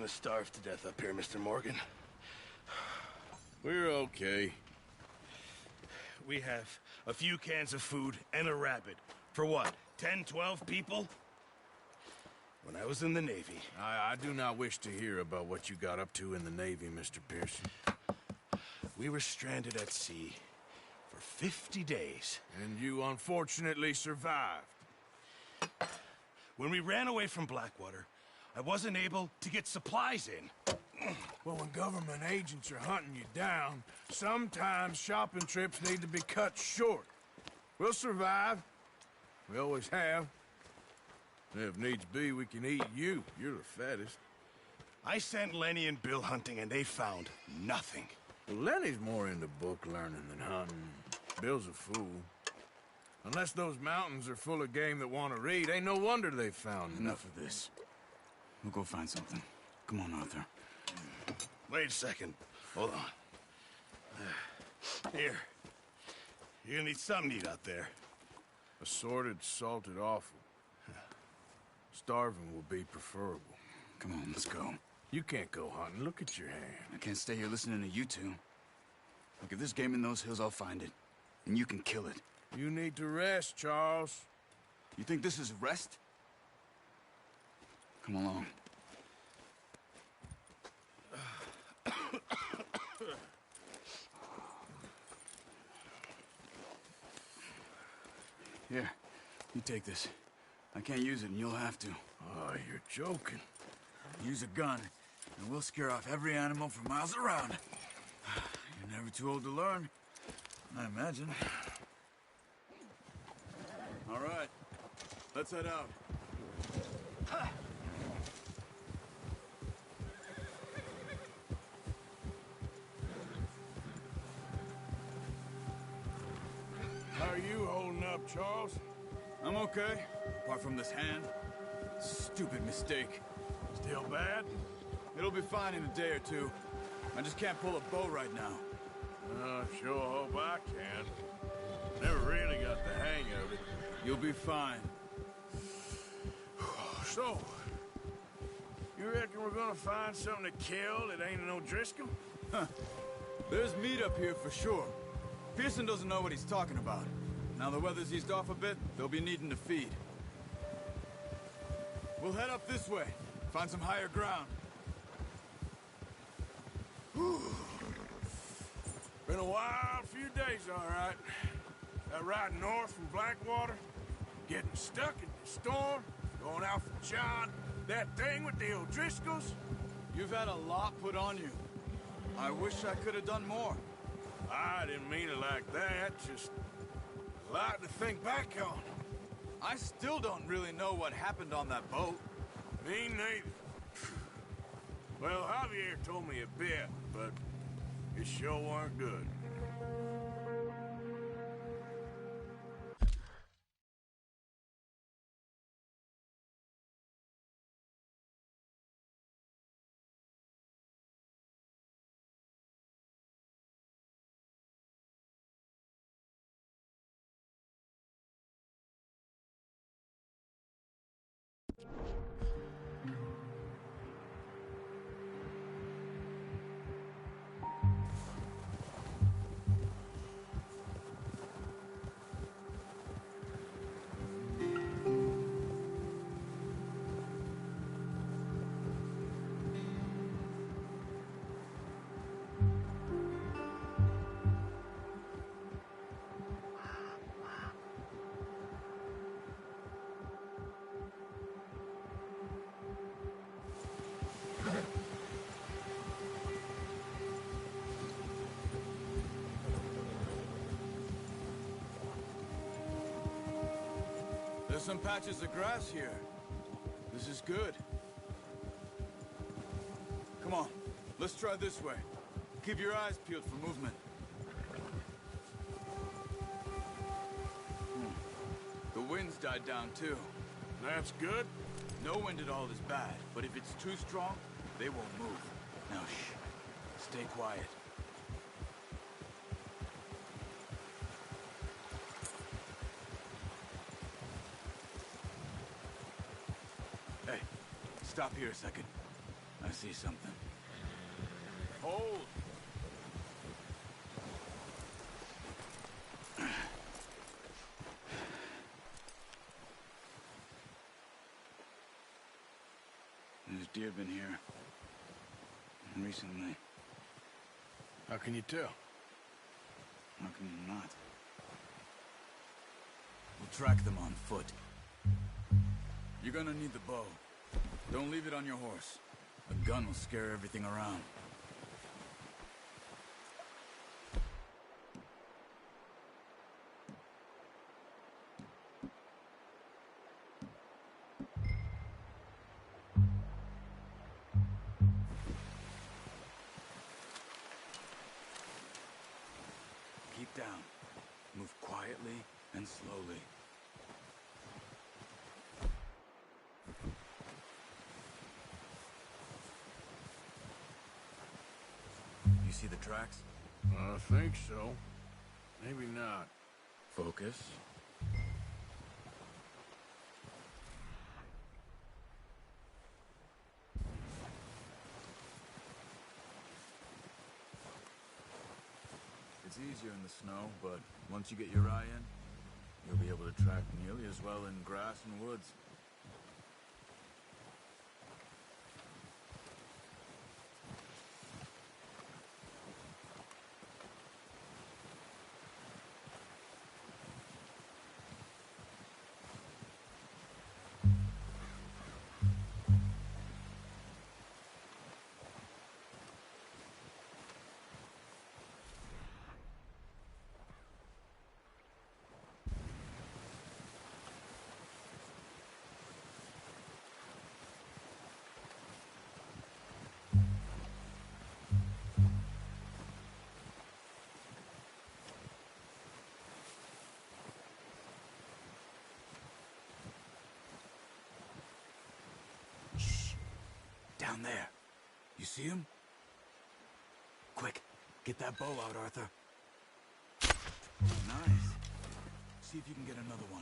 gonna starve to death up here, Mr. Morgan. We're okay. We have a few cans of food and a rabbit. For what, 10, 12 people? When I was in the Navy... I do not wish to hear about what you got up to in the Navy, Mr. Pearson. We were stranded at sea for 50 days. And you unfortunately survived. When we ran away from Blackwater, I wasn't able to get supplies in. Well, when government agents are hunting you down, sometimes shopping trips need to be cut short. We'll survive. We always have. If needs be, we can eat you. You're the fattest. I sent Lenny and Bill hunting, and they found nothing. Well, Lenny's more into book learning than hunting. Bill's a fool. Unless those mountains are full of game that want to read, ain't no wonder they found Enough of this. We'll go find something. Come on, Arthur. Wait a second. Hold on. Here. You're gonna need something to eat out there. Assorted, salted offal. Starving will be preferable. Come on, let's go. You can't go hunting. Look at your hand. I can't stay here listening to you two. Look, if there's game in those hills, I'll find it. And you can kill it. You need to rest, Charles. You think this is rest? Come along. Here, you take this. I can't use it, and you'll have to. Oh, you're joking. Use a gun, and we'll scare off every animal for miles around. You're never too old to learn, I imagine. All right, let's head out. How are you holding up, Charles? I'm okay, apart from this hand. Stupid mistake. Still bad? It'll be fine in a day or two. I just can't pull a bow right now. I sure hope I can. Never really got the hang of it. You'll be fine. So, you reckon we're gonna find something to kill that ain't no Driscoll? Huh. There's meat up here for sure. Pearson doesn't know what he's talking about. Now the weather's eased off a bit, they'll be needing to feed. We'll head up this way, find some higher ground. Been a wild few days, all right. That ride north from Blackwater, getting stuck in the storm, going out from John, that thing with the O'Driscolls. You've had a lot put on you. I wish I could have done more. I didn't mean it like that, just a lot to think back on. I still don't really know what happened on that boat. Me neither. Well, Javier told me a bit, but it sure weren't good. There's some patches of grass here. This is good. Come on, let's try this way. Keep your eyes peeled for movement. The wind's died down too. That's good. No wind at all is bad, but if it's too strong, they won't move. Now shh, stay quiet. Hey, stop here a second. I see something. Hold. There's deer been here. Recently. How can you tell? How can you not? We'll track them on foot. You're gonna need the bow. Don't leave it on your horse. A gun will scare everything around. Keep down. Move quietly and slowly. You see the tracks? I think so. Maybe not. Focus. It's easier in the snow, but once you get your eye in, you'll be able to track nearly as well in grass and woods. Down there. You see him? Quick, get that bow out, Arthur. Nice. See if you can get another one.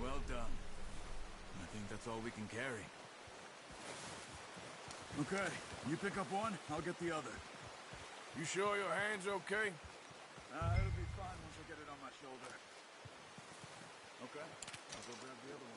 Well done. I think that's all we can carry. Okay, you pick up one, I'll get the other. You sure your hand's okay? It'll be fine once I get it on my shoulder. Okay, I'll go grab the other one.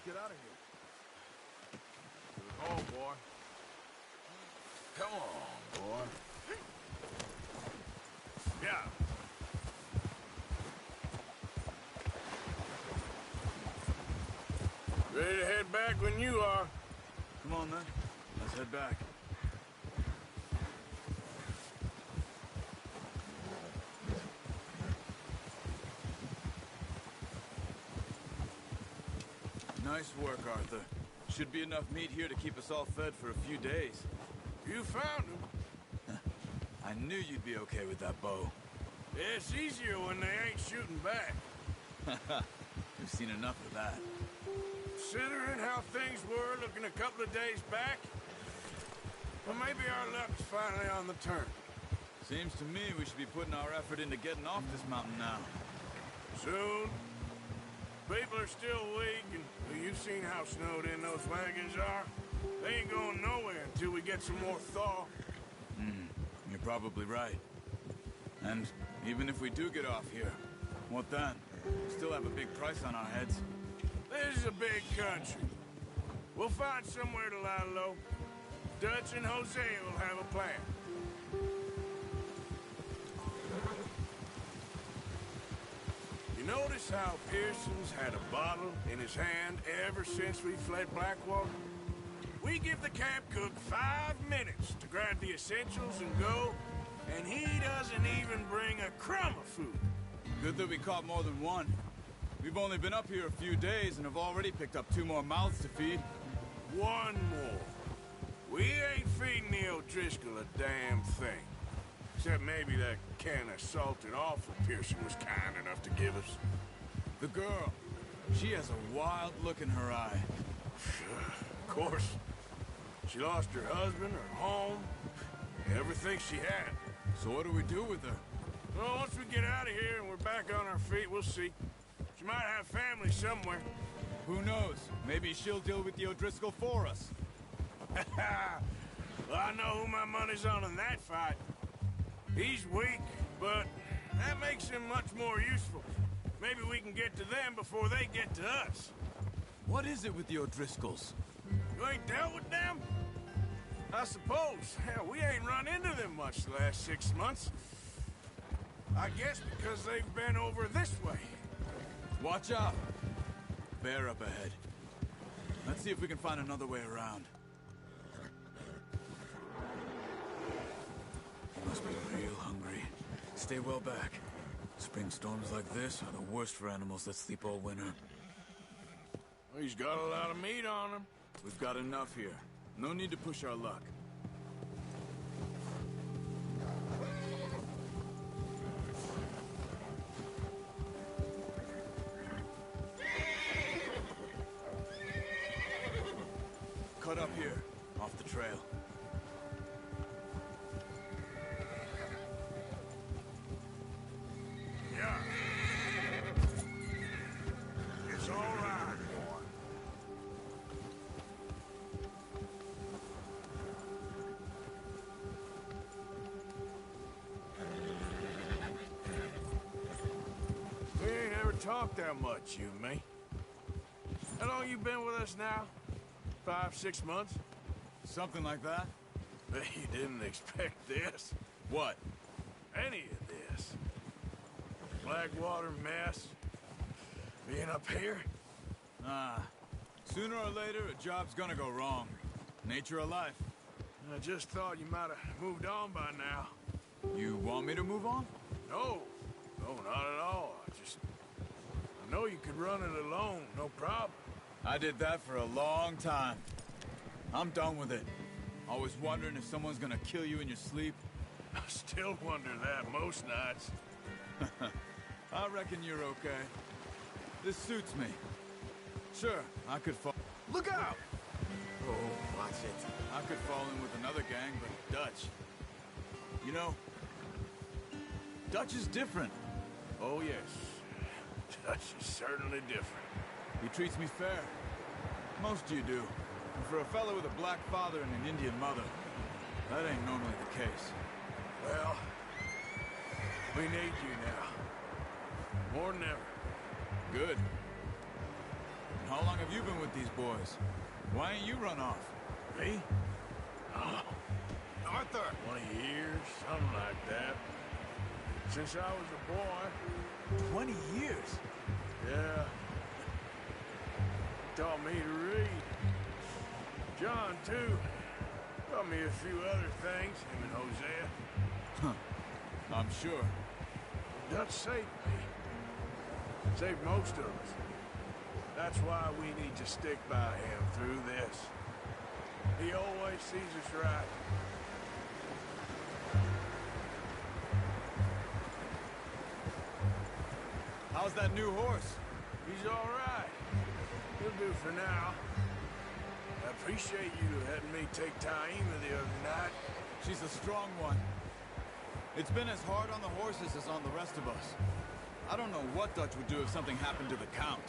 Get out of here. Oh, boy. Come on, boy. Yeah. Ready to head back when you are. Come on, then. Let's head back. Nice work, Arthur. Should be enough meat here to keep us all fed for a few days. You found him. I knew you'd be okay with that bow. It's easier when they ain't shooting back. We've seen enough of that. Considering how things were looking a couple of days back, well, maybe our luck's finally on the turn. Seems to me we should be putting our effort into getting off this mountain now. Soon. People are still weak, and well, you've seen how snowed in those wagons are. They ain't going nowhere until we get some more thaw. You're probably right. And even if we do get off here, what then? We still have a big price on our heads. This is a big country. We'll find somewhere to lie low. Dutch and Hosea will have a plan. You notice how Pearson's had a bottle in his hand ever since we fled Blackwater? We give the camp cook 5 minutes to grab the essentials and go, and he doesn't even bring a crumb of food. Good that we caught more than one. We've only been up here a few days and have already picked up 2 more mouths to feed. One more. We ain't feeding the O'Driscoll a damn thing. Except maybe that can of salted offal Pearson was kind enough to give us. The girl, she has a wild look in her eye. Of course. She lost her husband, her home, everything she had. So what do we do with her? Well, once we get out of here and we're back on our feet, we'll see. She might have family somewhere. Who knows? Maybe she'll deal with the O'Driscoll for us. Well, I know who my money's on in that fight. He's weak, but that makes him much more useful. Maybe we can get to them before they get to us. What is it with the O'Driscolls? You ain't dealt with them? I suppose. Hell, we ain't run into them much the last 6 months. I guess because they've been over this way. Watch out! Bear up ahead. Let's see if we can find another way around. You must be real hungry. Stay well back. Spring storms like this are the worst for animals that sleep all winter. Well, he's got a lot of meat on him. We've got enough here. No need to push our luck. Cut up here, off the trail. Yeah. It's all right, boy. We ain't ever talked that much, you and me. How long you been with us now? 5, 6 months? Something like that? Bet you didn't expect this. What? Any of this. Blackwater mess. Being up here. Sooner or later, a job's gonna go wrong. Nature of life. I just thought you might have moved on by now. You want me to move on? No. No, not at all. I know you could run it alone, no problem. I did that for a long time. I'm done with it. Always wondering if someone's gonna kill you in your sleep. I still wonder that most nights. I reckon you're okay. This suits me. Sure, I could fall. Look out! Oh, watch it. I could fall in with another gang, but Dutch. You know, Dutch is different. Oh, yes. Dutch is certainly different. He treats me fair. Most you do. And for a fellow with a black father and an Indian mother, that ain't normally the case. Well, we need you now. More than ever. Good. And how long have you been with these boys? Why ain't you run off? Me? Oh, Arthur! 20 years, something like that. Since I was a boy. 20 years? Yeah. Taught me to read. John, too. Taught me a few other things, him and Hosea. I'm sure. Dutch saved me. Saved most of us. That's why we need to stick by him through this. He always sees us right. How's that new horse? He's all right. He'll do for now. I appreciate you letting me take Taima the other night. She's a strong one. It's been as hard on the horses as on the rest of us. I don't know what Dutch would do if something happened to the Count.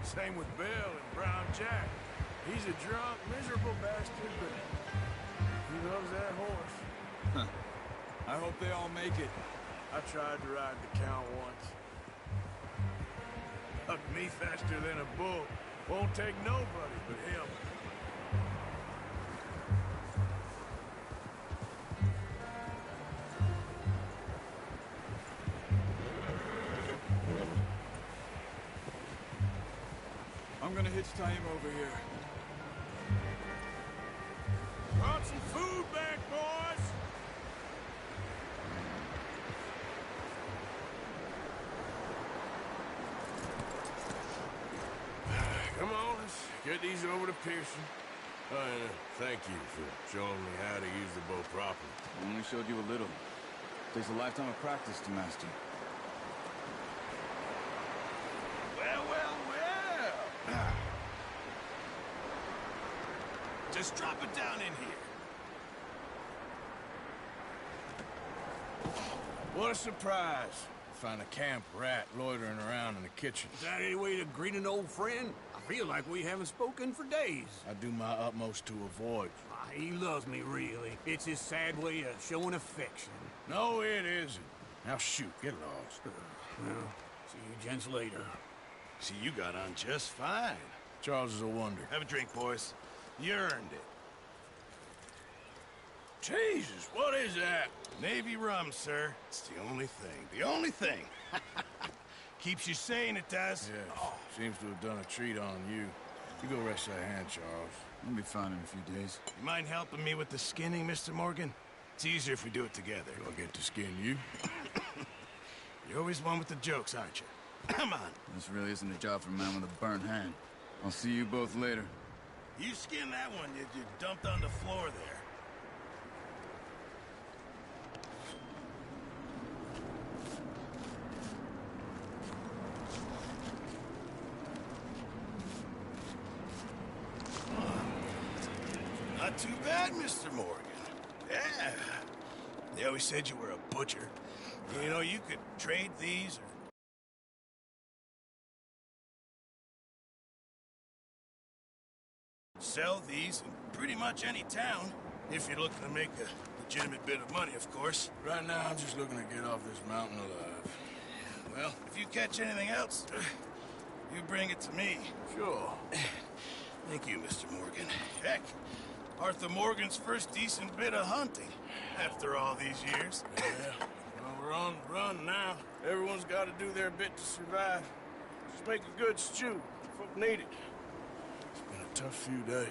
Same with Bill and Brown Jack. He's a drunk, miserable bastard, but he loves that horse. I hope they all make it. I tried to ride the Count once. Hugged me faster than a bull. Won't take nobody but him. I'm gonna hitch Taima over here. Brought some food back, boys! Come on, let's get these over to Pearson. And thank you for showing me how to use the bow properly. I only showed you a little. Takes a lifetime of practice to master. Well. Just drop it down in here. What a surprise. Find a camp rat loitering around in the kitchen. Is that any way to greet an old friend? I feel like we haven't spoken for days. I do my utmost to avoid. He loves me, really. It's his sad way of showing affection. No, it isn't. Now shoot, get lost. Well, see you gents later. See, you got on just fine. Charles is a wonder. Have a drink, boys. You earned it. Jesus, what is that? Navy rum, sir. It's the only thing. The only thing. Keeps you sane, it does. Yes, seems to have done a treat on you. You go rest that hand, Charles. I'll be fine in a few days. You mind helping me with the skinning, Mr. Morgan? It's easier if we do it together. Do I get to skin you? You're always one with the jokes, aren't you? Come on. This really isn't a job for a man with a burnt hand. I'll see you both later. You skin that one you dumped on the floor there. Not too bad, Mr. Morgan. Yeah. They always said you were a butcher. You know, you could trade these or sell these in pretty much any town, if you're looking to make a legitimate bit of money, of course. Right now, I'm just looking to get off this mountain alive. Well, if you catch anything else, you bring it to me. Sure. Thank you, Mr. Morgan. Heck, Arthur Morgan's first decent bit of hunting after all these years. Yeah, well, we're on the run now. Everyone's got to do their bit to survive. Just make a good stew. Folk need it. It's been a tough few days.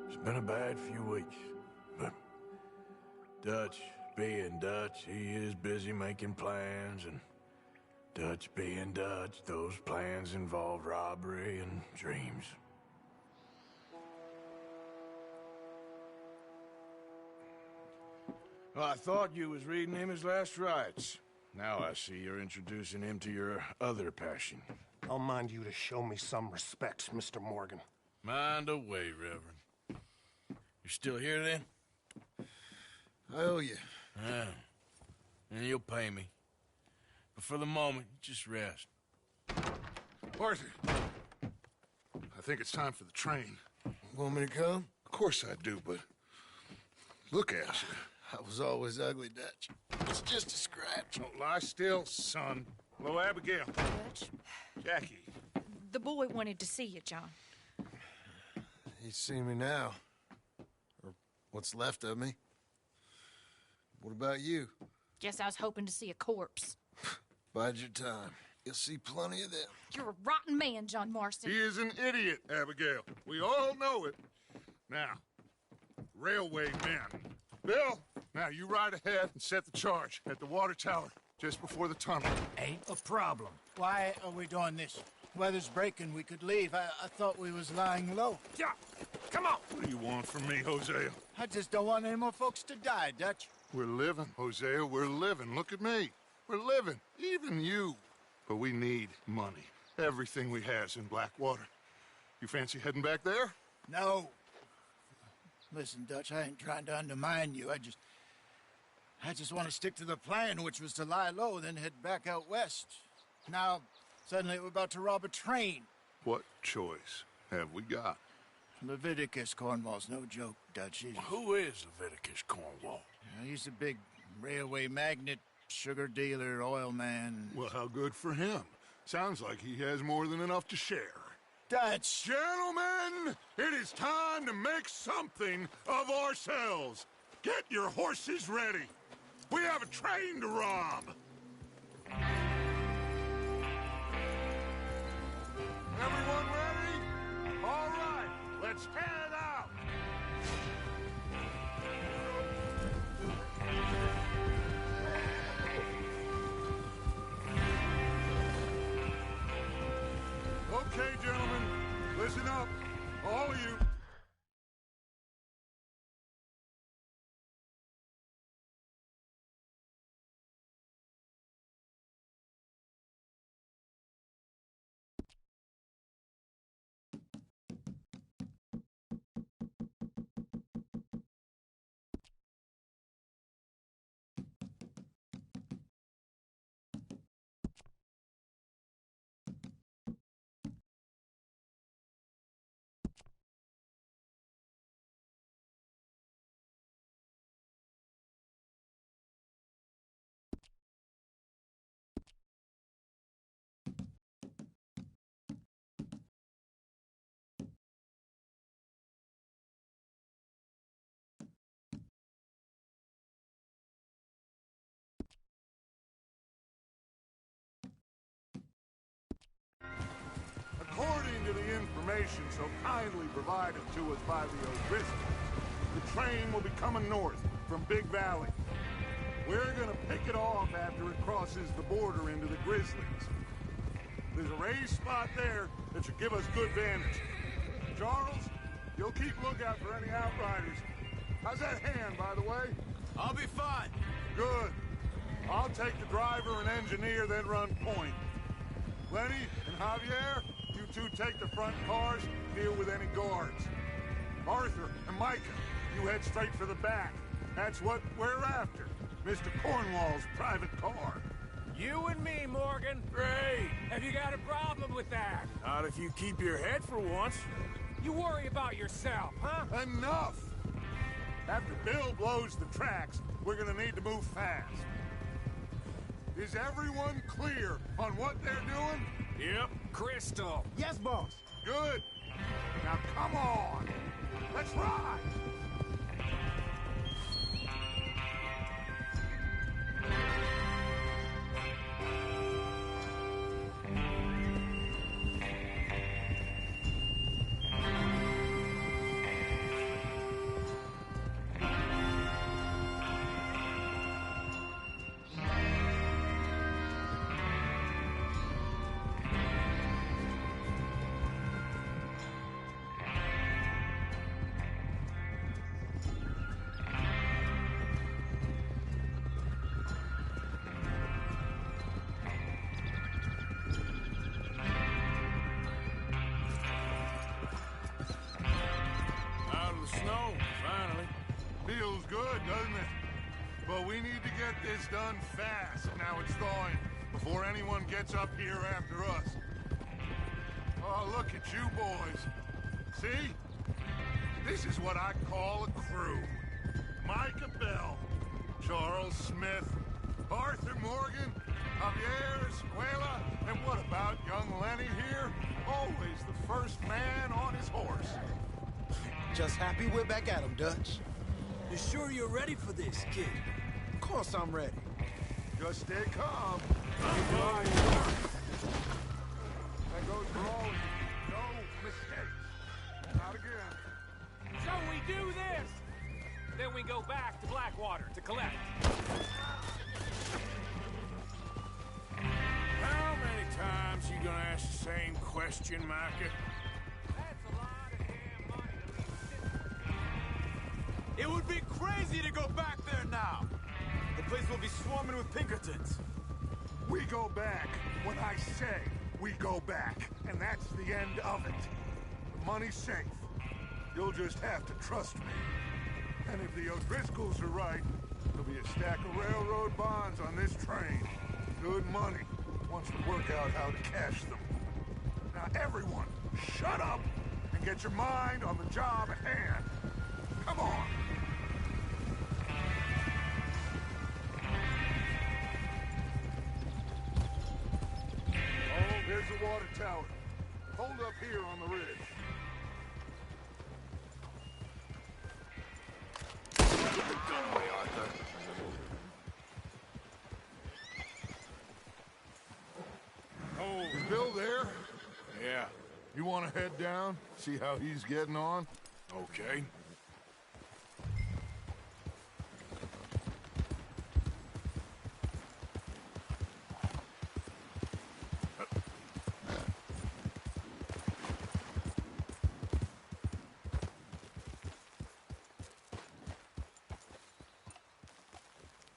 It's been a bad few weeks, but Dutch being Dutch, he is busy making plans, and Dutch being Dutch, those plans involve robbery and dreams. Well, I thought you was reading him his last rites. Now I see you're introducing him to your other passion. I'll mind you to show me some respect, Mr. Morgan. Mind away, Reverend. You still here, then? I owe you. Yeah. And you'll pay me. But for the moment, just rest. Arthur, I think it's time for the train. Want me to come? Of course I do, but look at you. I was always ugly, Dutch. It's just a scratch. Don't lie still, son. Hello, Abigail. Dutch, Jackie. the boy wanted to see you, John. He's seen me now. Or What's left of me. What about you? Guess I was hoping to see a corpse. Bide your time. You'll see plenty of them. You're a rotten man, John Marston. He is an idiot, Abigail. We all know it. Now, railway men. Bill, now you ride ahead and set the charge at the water tower just before the tunnel. Ain't a problem. Why are we doing this? Weather's breaking. We could leave. I thought we was lying low. Yeah, come on. What do you want from me, Hosea? I just don't want any more folks to die, Dutch. We're living, Hosea. We're living. Look at me. We're living. Even you. But we need money. Everything we has in Blackwater. You fancy heading back there? No. Listen, Dutch, I ain't trying to undermine you. I just want to stick to the plan, which was to lie low, then head back out west. Now, suddenly we're about to rob a train. What choice have we got? Leviticus Cornwall's no joke, Dutch. Who is Leviticus Cornwall? He's a big railway magnate, sugar dealer, oil man. Well, how good for him. Sounds like he has more than enough to share. Dutch! Gentlemen, it is time to make something of ourselves. Get your horses ready. We have a train to rob. Everyone ready? All right, let's head out. Okay, gentlemen, listen up, all of you. According to the information so kindly provided to us by the O'Driscolls, the train will be coming north from Big Valley. We're gonna pick it off after it crosses the border into the Grizzlies. There's a raised spot there that should give us good vantage. Charles, you'll keep lookout for any outriders. How's that hand, by the way? I'll be fine. Good. I'll take the driver and engineer, then run point. Lenny and Javier, you two take the front cars, deal with any guards. Arthur and Micah, you head straight for the back. That's what we're after. Mr. Cornwall's private car. You and me, Morgan. Great! Have you got a problem with that? Not if you keep your head for once. You worry about yourself, huh? Enough! After Bill blows the tracks, we're gonna need to move fast. Is everyone clear on what they're doing? Yep. Crystal. Yes, boss. Good. Now come on. Let's ride. Snow, finally. Feels good, doesn't it? But we need to get this done fast. Now it's thawing, before anyone gets up here after us. Oh, look at you boys. See? This is what I call a crew. Micah Bell, Charles Smith, Arthur Morgan, Javier Escuela, and what about young Lenny here? Always the first man on his horse. Just happy we're back at 'em, Dutch. You sure you're ready for this, kid? Of course I'm ready. Just stay calm. Right. That goes for all of you. No mistakes. Not again. So we do this! Then we go back to Blackwater to collect. How many times you gonna ask the same question, Micah? That's a lot of damn money to leave sitting. It would be crazy to go back there now. The place will be swarming with Pinkertons. We go back when I say we go back, and that's the end of it. The money's safe. You'll just have to trust me. And if the O'Driscolls are right, there'll be a stack of railroad bonds on this train. Good money, once we work out how to cash them. Now everyone, shut up and get your mind on the job at hand. Come on. Oh, here's the water tower. Hold up here on the ridge. Oh, Is Bill there? yeah. You want to head down? See how he's getting on? Okay.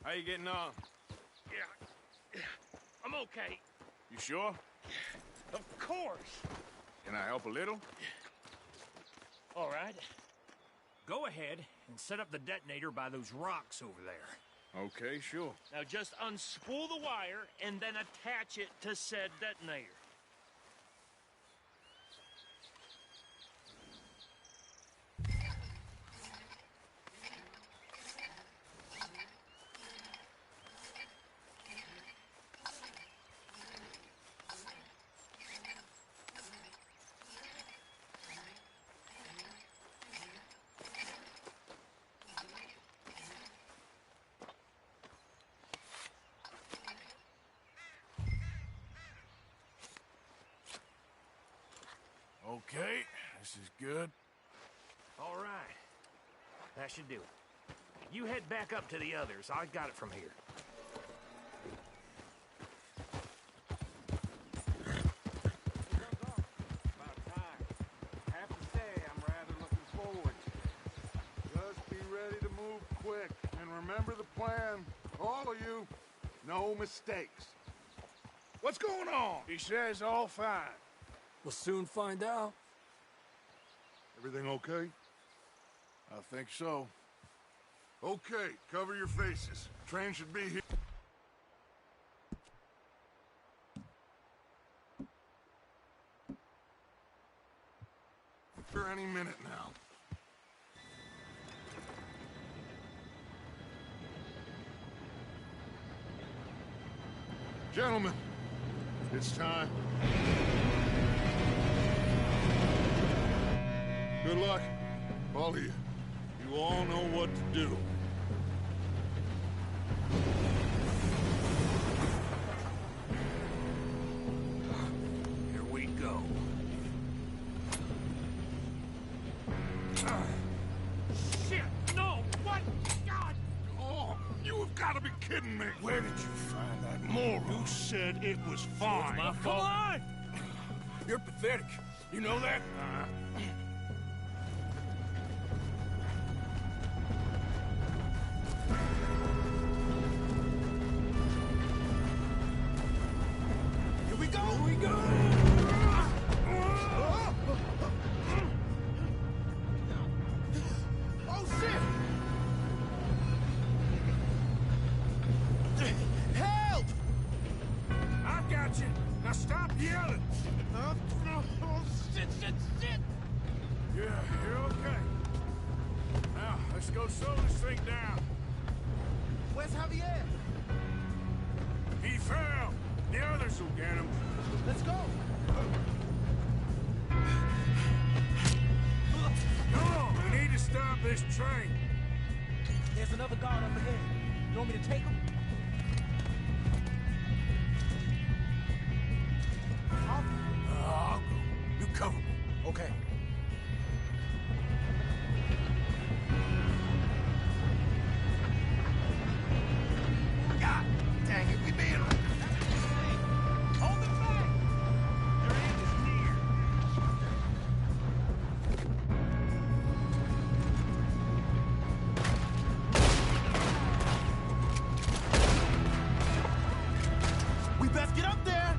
How you getting on? Yeah, I'm okay. You sure? Of course. Can I help a little? All right. Go ahead and set up the detonator by those rocks over there. Okay, sure. Now just unspool the wire and then attach it to said detonator. Okay, this is good. All right. That should do it. You head back up to the others. I got it from here. About time. I have to say, I'm rather looking forward to it. Just be ready to move quick. And remember the plan. All of you, no mistakes. What's going on? He says all fine. We'll soon find out. Everything okay? I think so. Okay, cover your faces. Train should be here. For any minute now. Gentlemen, it's time. Good luck, all of you. You all know what to do. Here we go. Shit! No! What? God! Oh, you have got to be kidding me. Where did you find that moron? Who said it was fine? My fault. Come on! You're pathetic. You know that? Here we go! Here we go! Oh, shit! Help! I got you. Now stop yelling. Oh, shit, shit, shit! Yeah, you're okay. Now, let's go slow this thing down. Where's Javier? He fell. The others will get him. Let's go. Come on, we need to stop this train. There's another guard up ahead. You want me to take him? I'll go. You cover me. Okay. God dang it, we being... Hold it back! Your end is near. We best get up there!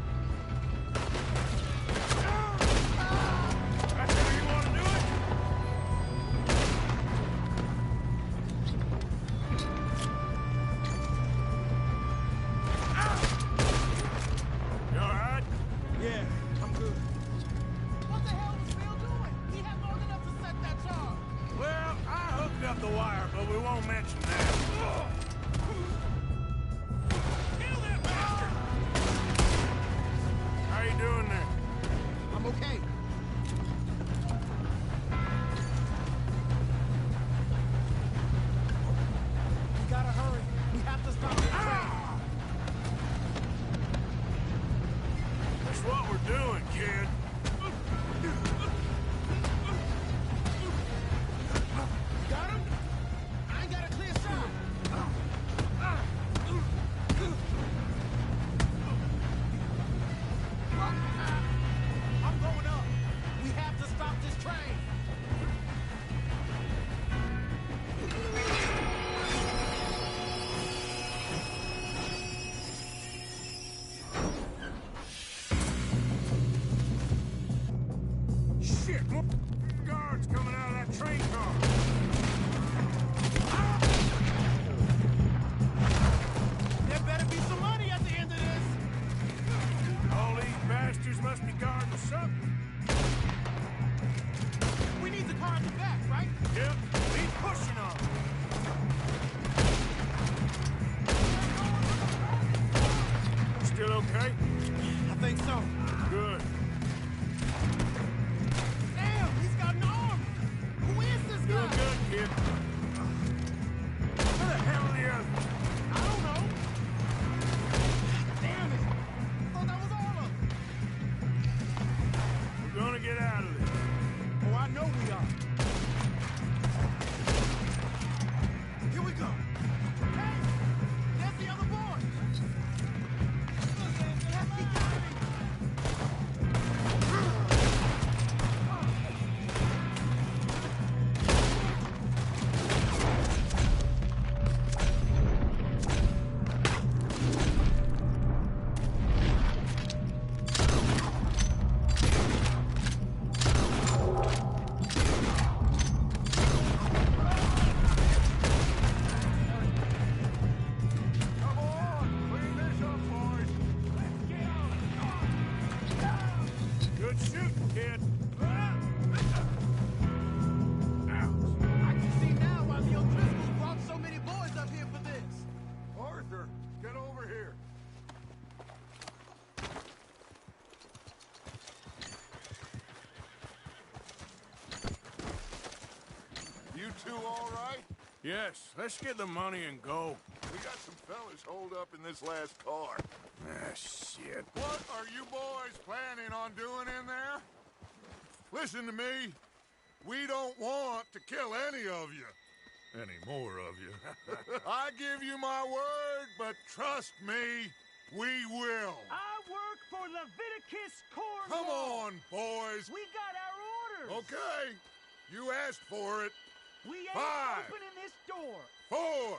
That's how you want to do it? You all right? Yeah, I'm good. What the hell is Bill doing? He had long enough to set that charge. Well, I hooked up the wire, but we won't mention that. Kill that bastard! How you doing there? I'm okay. We gotta hurry. We have to stop the train. That's what we're doing, kid. Got him? I ain't got a clear shot. I'm going up. We have to stop this train. Shit, more guards coming out of that train car. There better be some money at the end of this. All these bastards must be guarding something. We need the car at the back, right? Yep, he's pushing on. Still okay? I think so. Good. Damn, he's got an arm. Who is this Doing guy? good, kid. Where the hell are the others? I don't know. Damn it. I thought that was all of them. We're gonna get out of this. Oh, I know we are. Here we go. Hey, there's the other boy. He got me. Come on, clean this up, boys. Good shooting, kid. I can see now why the O'Driscolls brought so many boys up here for this. Arthur, get over here. You two all right? Yes, let's get the money and go. We got some fellas holed up in this last car. Ah, shit. What are you boys planning on doing in there? Listen to me. We don't want to kill any of you. Any more of you. I give you my word, but trust me, we will. I work for Leviticus Cornwall. Come on, boys. We got our orders. Okay. You asked for it. We ain't 5, opening this door. 4,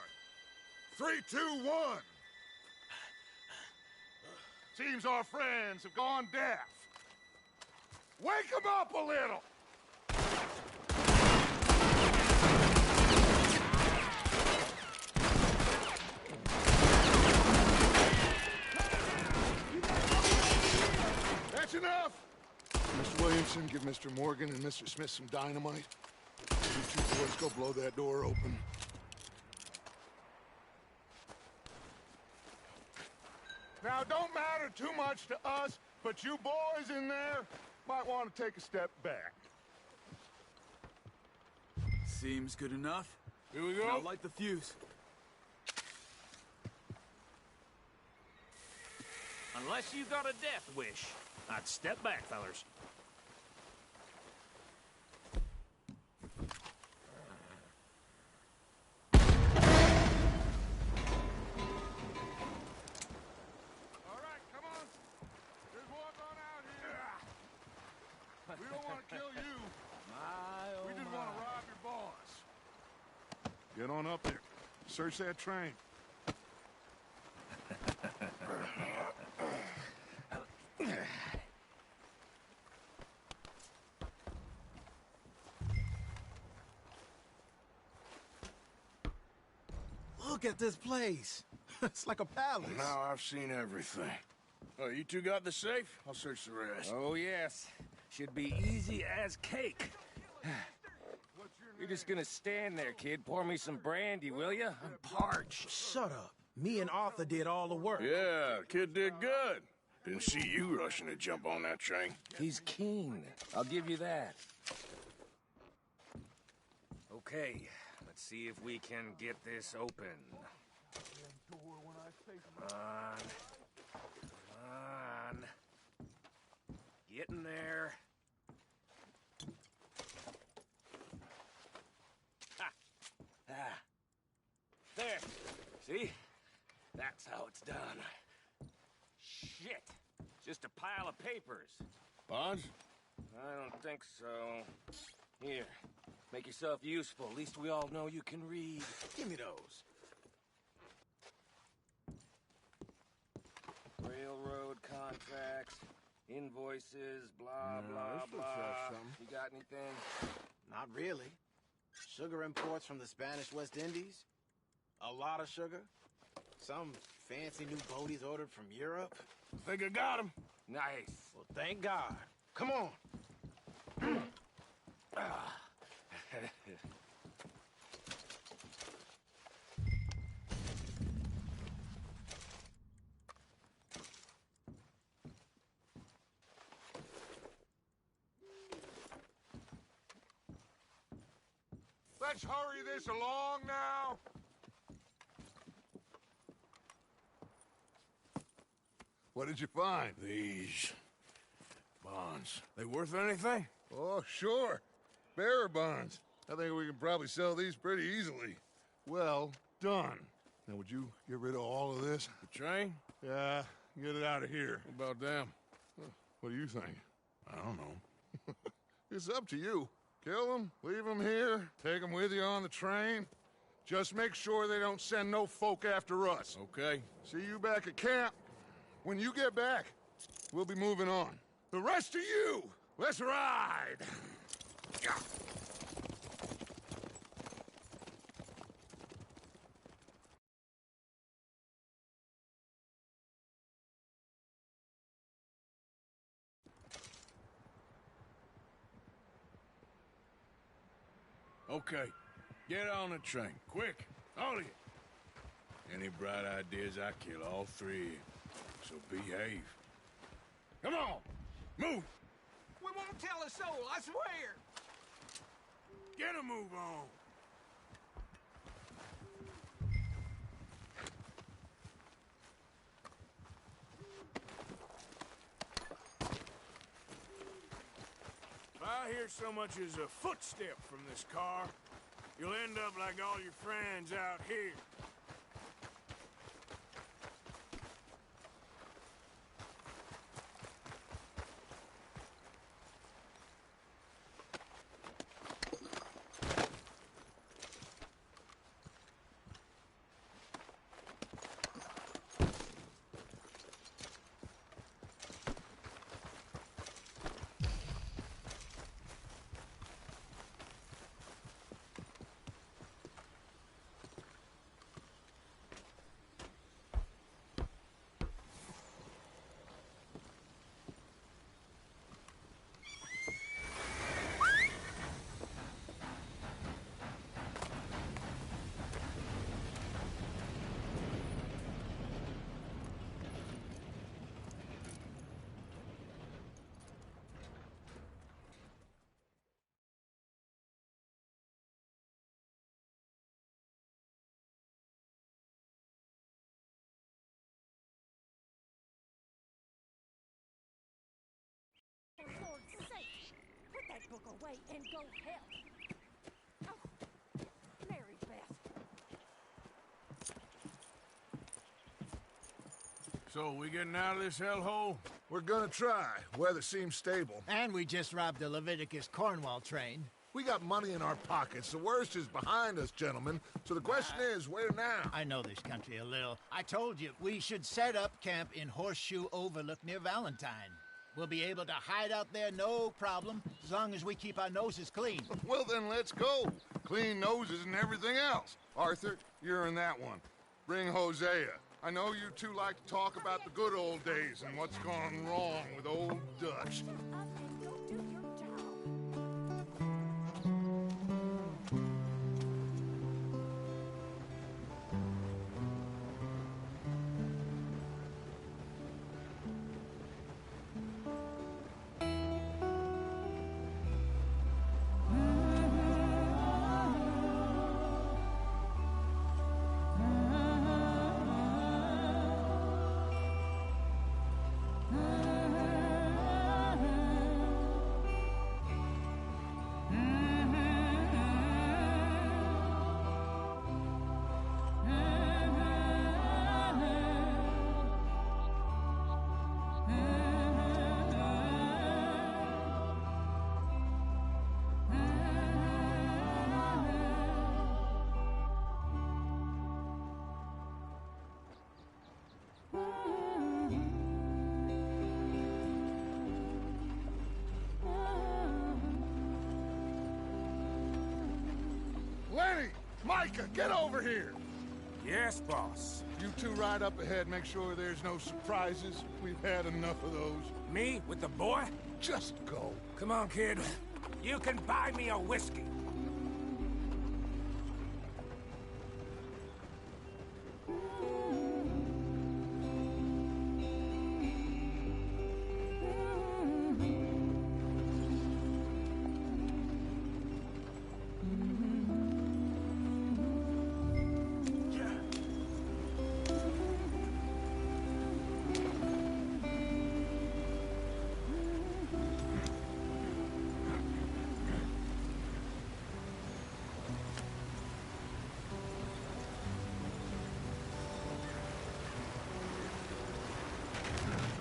3, 2, 1. Seems our friends have gone deaf. Wake them up a little. That's enough. Mr. Williamson, give Mr. Morgan and Mr. Smith some dynamite. You two boys go blow that door open. Now, don't matter too much to us, but you boys in there might want to take a step back. Seems good enough. Here we go. Now light the fuse. Unless you got a death wish, I'd step back, fellers. All right, come on. Just walk on out here. We don't want to kill you. We just want to rob your boss. Get on up there. Search that train. Look at this place. It's like a palace. Now I've seen everything. Oh, you two got the safe? I'll search the rest. Oh, yes. Should be easy as cake. You're just gonna stand there, kid. Pour me some brandy, will you? I'm parched. Shut up. Me and Arthur did all the work. Yeah, kid did good. Didn't see you rushing to jump on that train. He's keen. I'll give you that. Okay, let's see if we can get this open. Come on. Come on. Get in there. Ha! Ah. There. See? That's how it's done. Shit. Just a pile of papers. Bonds? I don't think so. Here. Make yourself useful. At least we all know you can read. Give me those. Railroad contracts, invoices, blah, blah, blah. You got anything? Not really. Sugar imports from the Spanish West Indies. A lot of sugar. Some fancy new boaties ordered from Europe. Think I got him. Nice. Well, thank God. Come on. Let's hurry this along now. What did you find? These bonds. They worth anything? Oh, sure. Bearer bonds. I think we can probably sell these pretty easily. Well done. Now, would you get rid of all of this? The train? Yeah, get it out of here. What about them? What do you think? I don't know. It's up to you. Kill them, leave them here, take them with you on the train. Just make sure they don't send no folk after us. Okay. See you back at camp. When you get back, we'll be moving on. The rest of you, let's ride! Okay. Get on the train. Quick. All of you. Any bright ideas, I kill all three of you. So behave. Come on! Move! We won't tell a soul, I swear. Get a move on! If I hear so much as a footstep from this car, you'll end up like all your friends out here. walk away and go help. Oh, Mary Beth. So, we getting out of this hellhole? We're gonna try. Weather seems stable. And we just robbed the Leviticus Cornwall train. We got money in our pockets. The worst is behind us, gentlemen. So the question is, where now? I know this country a little. I told you, we should set up camp in Horseshoe Overlook near Valentine. We'll be able to hide out there, no problem, as long as we keep our noses clean. Well, then let's go. Clean noses and everything else. Arthur, you're in that one. Bring Hosea. I know you two like to talk about the good old days and what's gone wrong with old Dutch. Lenny! Micah, get over here! Yes, boss. You two ride up ahead, make sure there's no surprises. We've had enough of those. Me with the boy? Just go. Come on, kid. You can buy me a whiskey.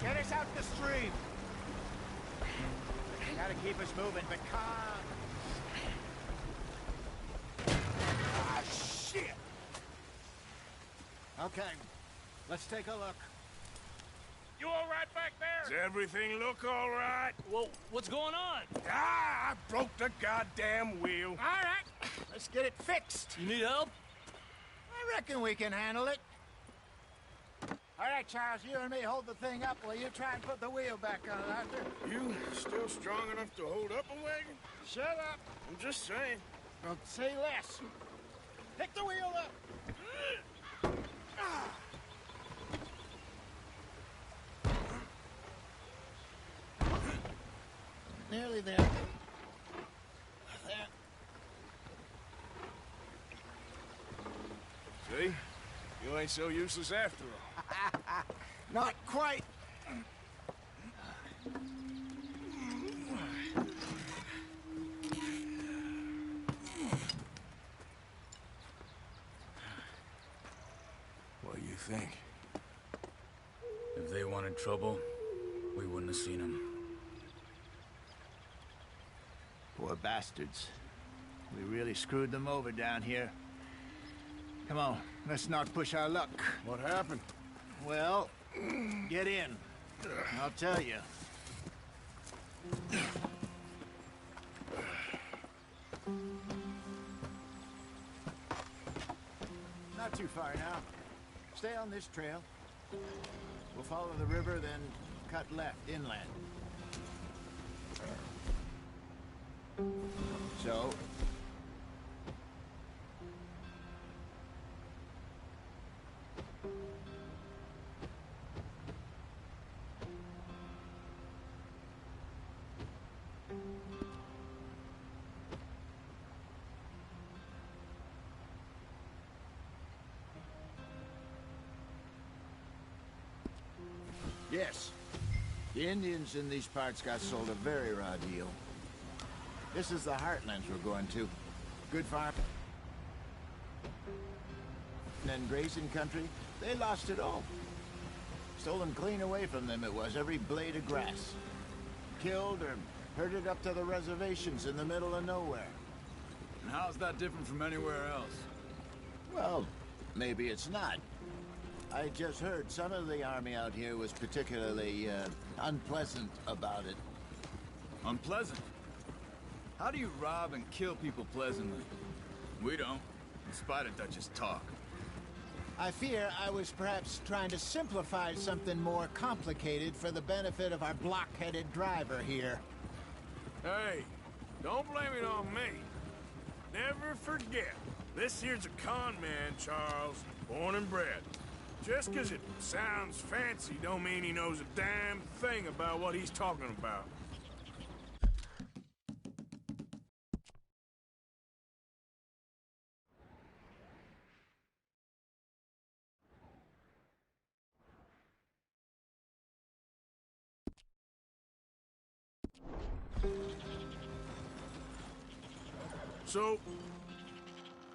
Get us out the stream. Gotta keep us moving, but calm. Ah, shit! Okay, let's take a look. You all right back there? Does everything look all right? Well, what's going on? Ah, I broke the goddamn wheel. All right, let's get it fixed. You need help? I reckon we can handle it. All right, Charles, you and me hold the thing up while you try and put the wheel back on, Arthur. You still strong enough to hold up a wagon? Shut up. I'm just saying. Don't say less. Pick the wheel up. Nearly there. There. See? You ain't so useless after all. Not quite. What do you think? If they wanted trouble, we wouldn't have seen them. Poor bastards. We really screwed them over down here. Come on, let's not push our luck. What happened? Well, get in. I'll tell you. Not too far now. Stay on this trail. We'll follow the river, then cut left inland. So, yes. The Indians in these parts got sold a very raw deal. This is the Heartlands we're going to. Good farm and grazing country. They lost it all. Stolen clean away from them it was, every blade of grass. Killed or herded up to the reservations in the middle of nowhere. And how's that different from anywhere else? Well, maybe it's not. I just heard some of the army out here was particularly unpleasant about it. Unpleasant? How do you rob and kill people pleasantly? We don't, in spite of Dutch's talk. I fear I was perhaps trying to simplify something more complicated for the benefit of our block-headed driver here. Hey, don't blame it on me. Never forget, this here's a con man, Charles, born and bred. Just 'cause it sounds fancy don't mean he knows a damn thing about what he's talking about. So,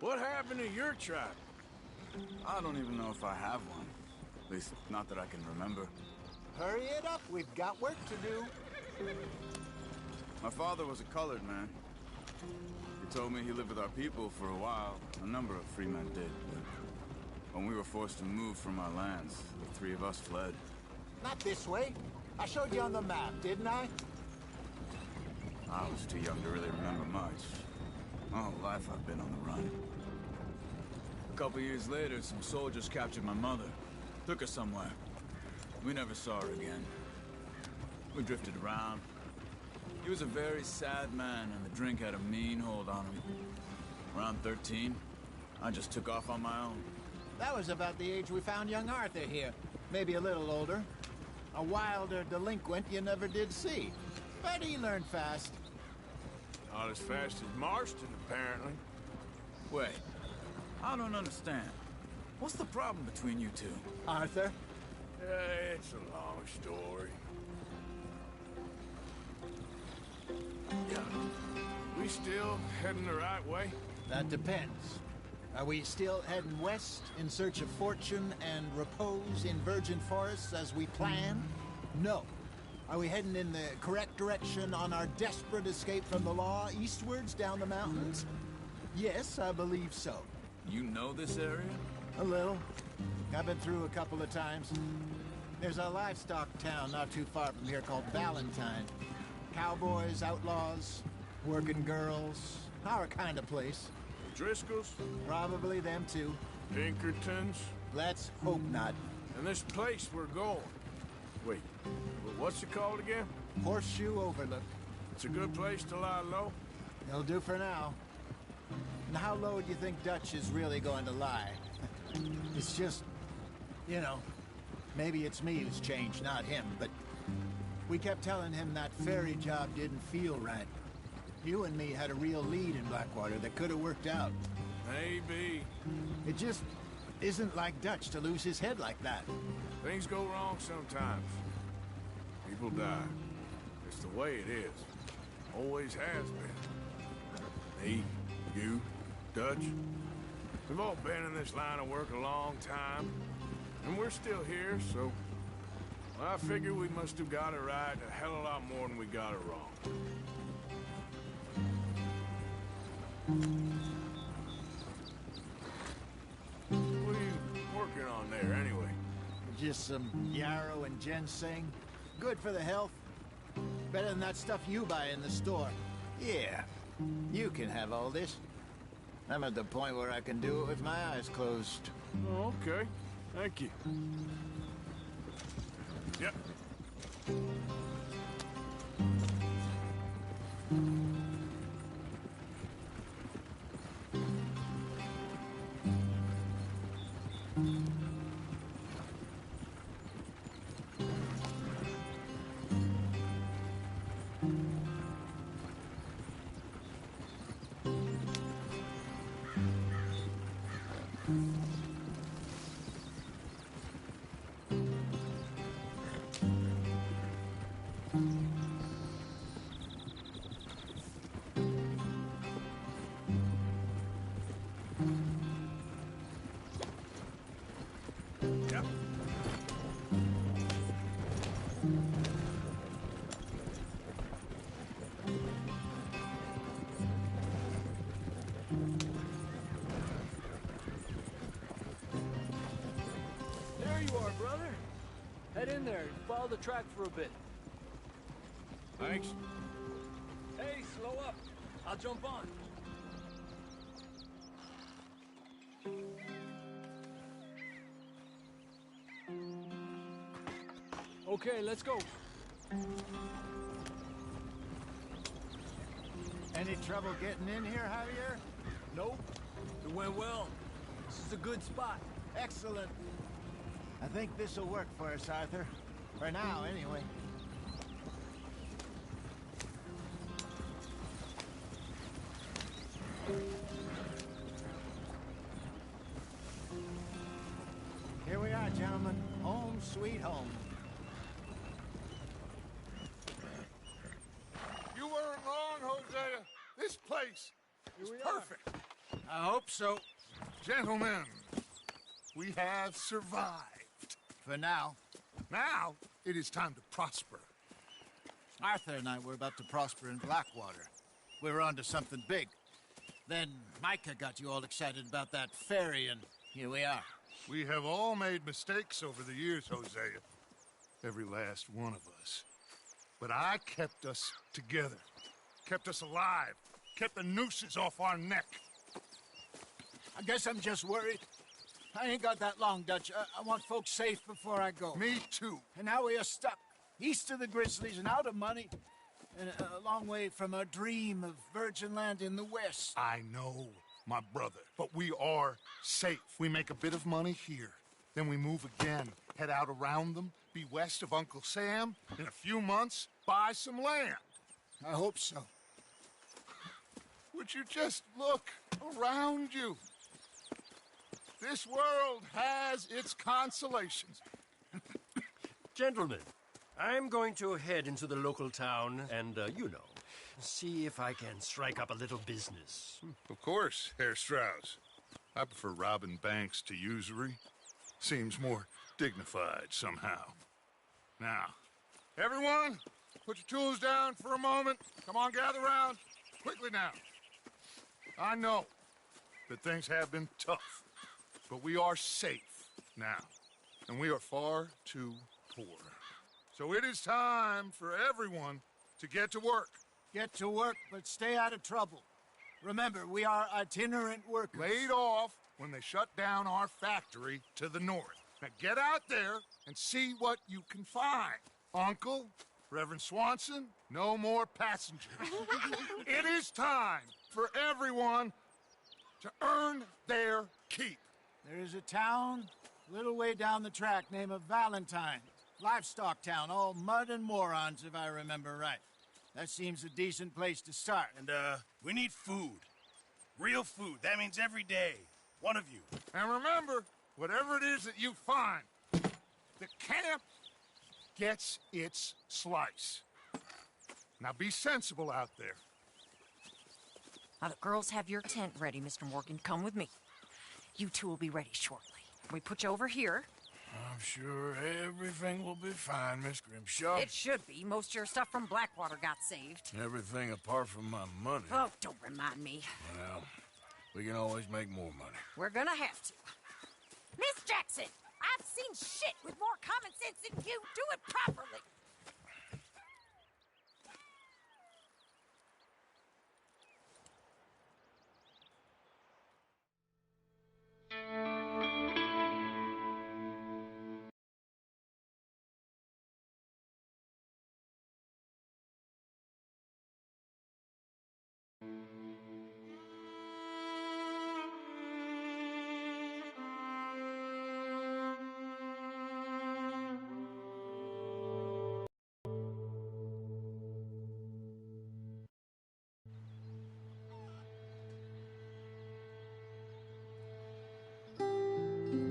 what happened to your tribe? I don't even know if I have one. At least, not that I can remember. Hurry it up, we've got work to do. My father was a colored man. He told me he lived with our people for a while. A number of free men did, but when we were forced to move from our lands, the three of us fled. Not this way. I showed you on the map, didn't I? I was too young to really remember much. My whole life I've been on the run. A couple years later, some soldiers captured my mother. Took her somewhere. We never saw her again. We drifted around. He was a very sad man, and the drink had a mean hold on him. Around 13, I just took off on my own. That was about the age we found young Arthur here. Maybe a little older. A wilder delinquent you never did see. But he learned fast. Not as fast as Marston, apparently. Wait, I don't understand. What's the problem between you two? Arthur? It's a long story. Yeah. We still heading the right way? That depends. Are we still heading west in search of fortune and repose in virgin forests as we planned? No. Are we heading in the correct direction on our desperate escape from the law eastwards down the mountains? Yes, I believe so. You know this area? A little. I've been through a couple of times. There's a livestock town not too far from here called Valentine. Cowboys, outlaws, working girls, our kind of place. Driscolls? Probably them too. Pinkertons? Let's hope not. And this place we're going. Wait, what's it called again? Horseshoe Overlook. It's a good place to lie low? It'll do for now. And how low do you think Dutch is really going to lie? It's just, you know, maybe it's me who's changed, not him, but we kept telling him that ferry job didn't feel right. You and me had a real lead in Blackwater that could have worked out. Maybe. It just isn't like Dutch to lose his head like that. Things go wrong sometimes. People die. It's the way it is. Always has been. Me, you, Dutch. We've all been in this line of work a long time. And we're still here, so... well, I figure we must have got it right a hell of a lot more than we got it wrong. What are you working on there, anyway? Just some yarrow and ginseng. Good for the health. Better than that stuff you buy in the store. Yeah, you can have all this. I'm at the point where I can do it with my eyes closed. Oh, okay. Thank you. Yep. Head in there and follow the track for a bit. Thanks. Hey, slow up. I'll jump on. Okay, let's go. Any trouble getting in here, Javier? Nope. It went well. This is a good spot. Excellent. I think this'll work for us, Arthur. For now, anyway. Here we are, gentlemen. Home sweet home. You weren't wrong, Hosea. This place is perfect. I hope so. Gentlemen, we have survived. For now. Now, it is time to prosper. Arthur and I were about to prosper in Blackwater. We were onto something big. Then Micah got you all excited about that ferry, and here we are. We have all made mistakes over the years, Hosea. Every last one of us. But I kept us together. Kept us alive. Kept the nooses off our neck. I guess I'm just worried. I ain't got that long, Dutch. I want folks safe before I go. Me too. And now we are stuck, east of the Grizzlies and out of money, and a long way from our dream of virgin land in the west. I know, my brother, but we are safe. We make a bit of money here, then we move again, head out around them, be west of Uncle Sam, in a few months, buy some land. I hope so. Would you just look around you? This world has its consolations. Gentlemen, I'm going to head into the local town and, see if I can strike up a little business. Of course, Herr Strauss. I prefer robbing banks to usury. Seems more dignified somehow. Now, everyone, put your tools down for a moment. Come on, gather round. Quickly now. I know that things have been tough, but we are safe now, and we are far too poor. So it is time for everyone to get to work. Get to work, but stay out of trouble. Remember, we are itinerant workers. Laid off when they shut down our factory to the north. Now get out there and see what you can find. Uncle, Reverend Swanson, no more passengers. It is time for everyone to earn their keep. There is a town a little way down the track named Valentine. Livestock town, all mud and morons, if I remember right. That seems a decent place to start. And, we need food. Real food. That means every day. One of you. And remember, whatever it is that you find, the camp gets its slice. Now be sensible out there. Now the girls have your tent ready, Mr. Morgan. Come with me. You two will be ready shortly. We put you over here. I'm sure everything will be fine, Miss Grimshaw. It should be. Most of your stuff from Blackwater got saved. Everything apart from my money. Oh, don't remind me. Well, we can always make more money. We're gonna have to. Miss Jackson, I've seen shit with more common sense than you. Do it properly.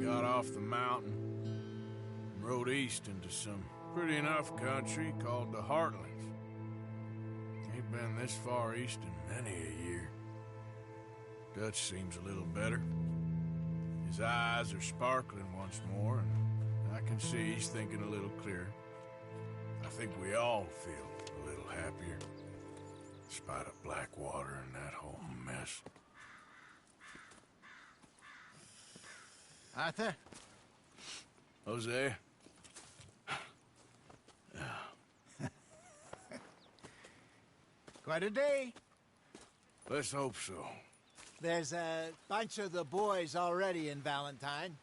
Got off the mountain and rode east into some pretty enough country called the Heartlands. Ain't been this far east in many a year. Dutch seems a little better. His eyes are sparkling once more, and I can see he's thinking a little clearer. I think we all feel a little happier, in spite of Blackwater and that whole mess. Arthur? Jose? quite a day. Let's hope so. There's a bunch of the boys already in Valentine.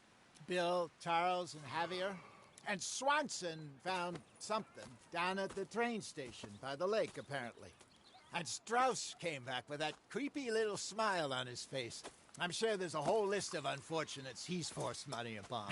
Bill, Charles, and Javier. And Swanson found something down at the train station by the lake, apparently. And Strauss came back with that creepy little smile on his face. I'm sure there's a whole list of unfortunates he's forced money upon.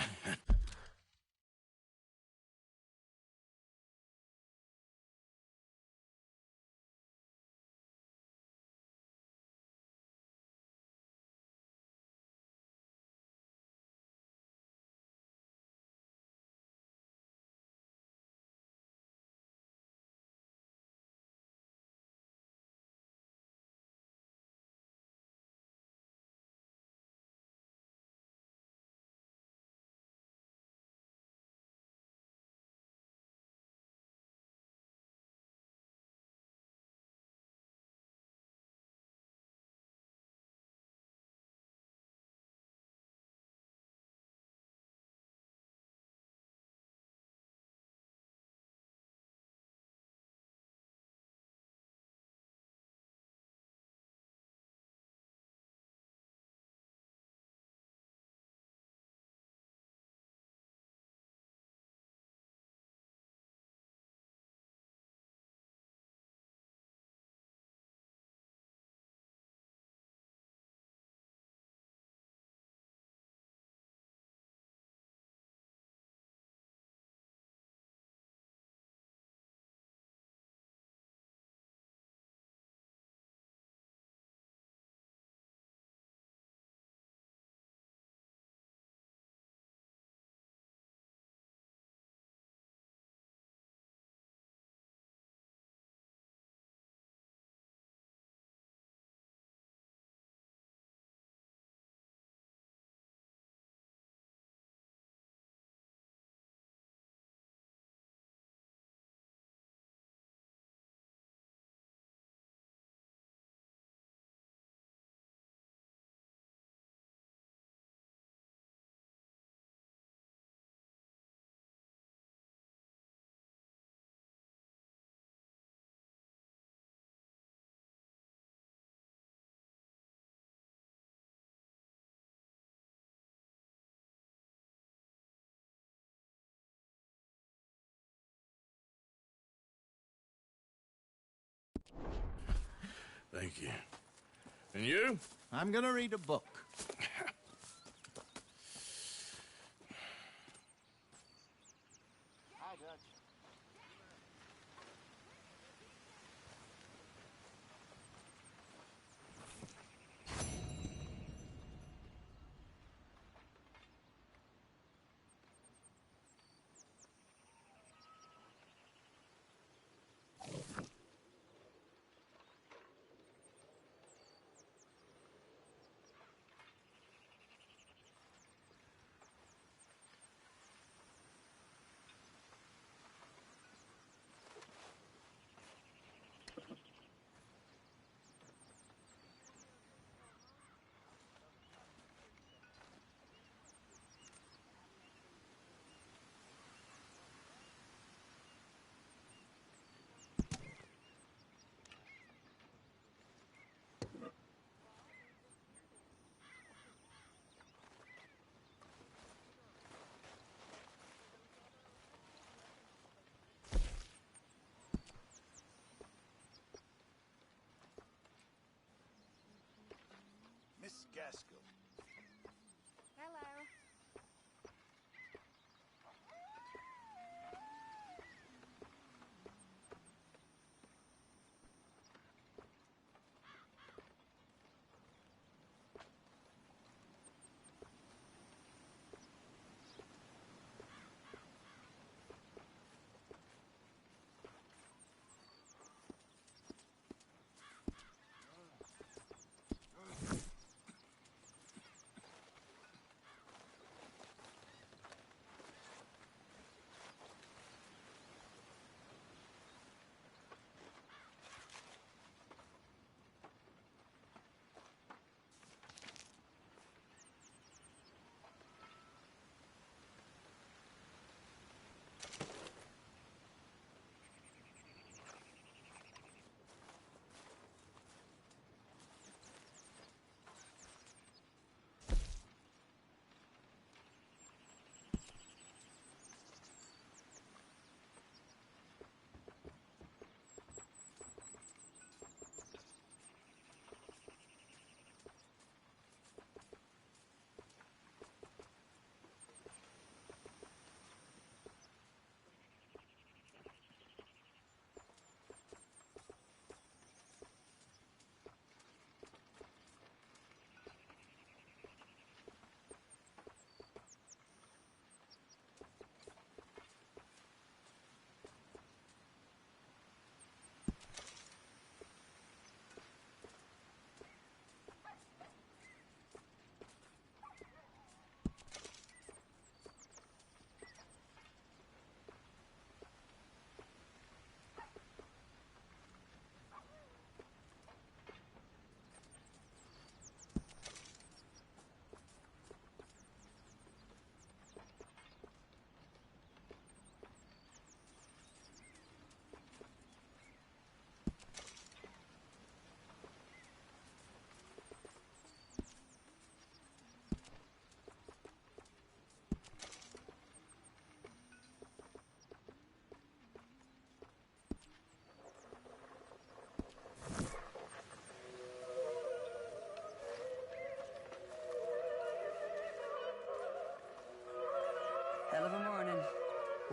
Thank you. And you? I'm gonna read a book. Hi, Dutch.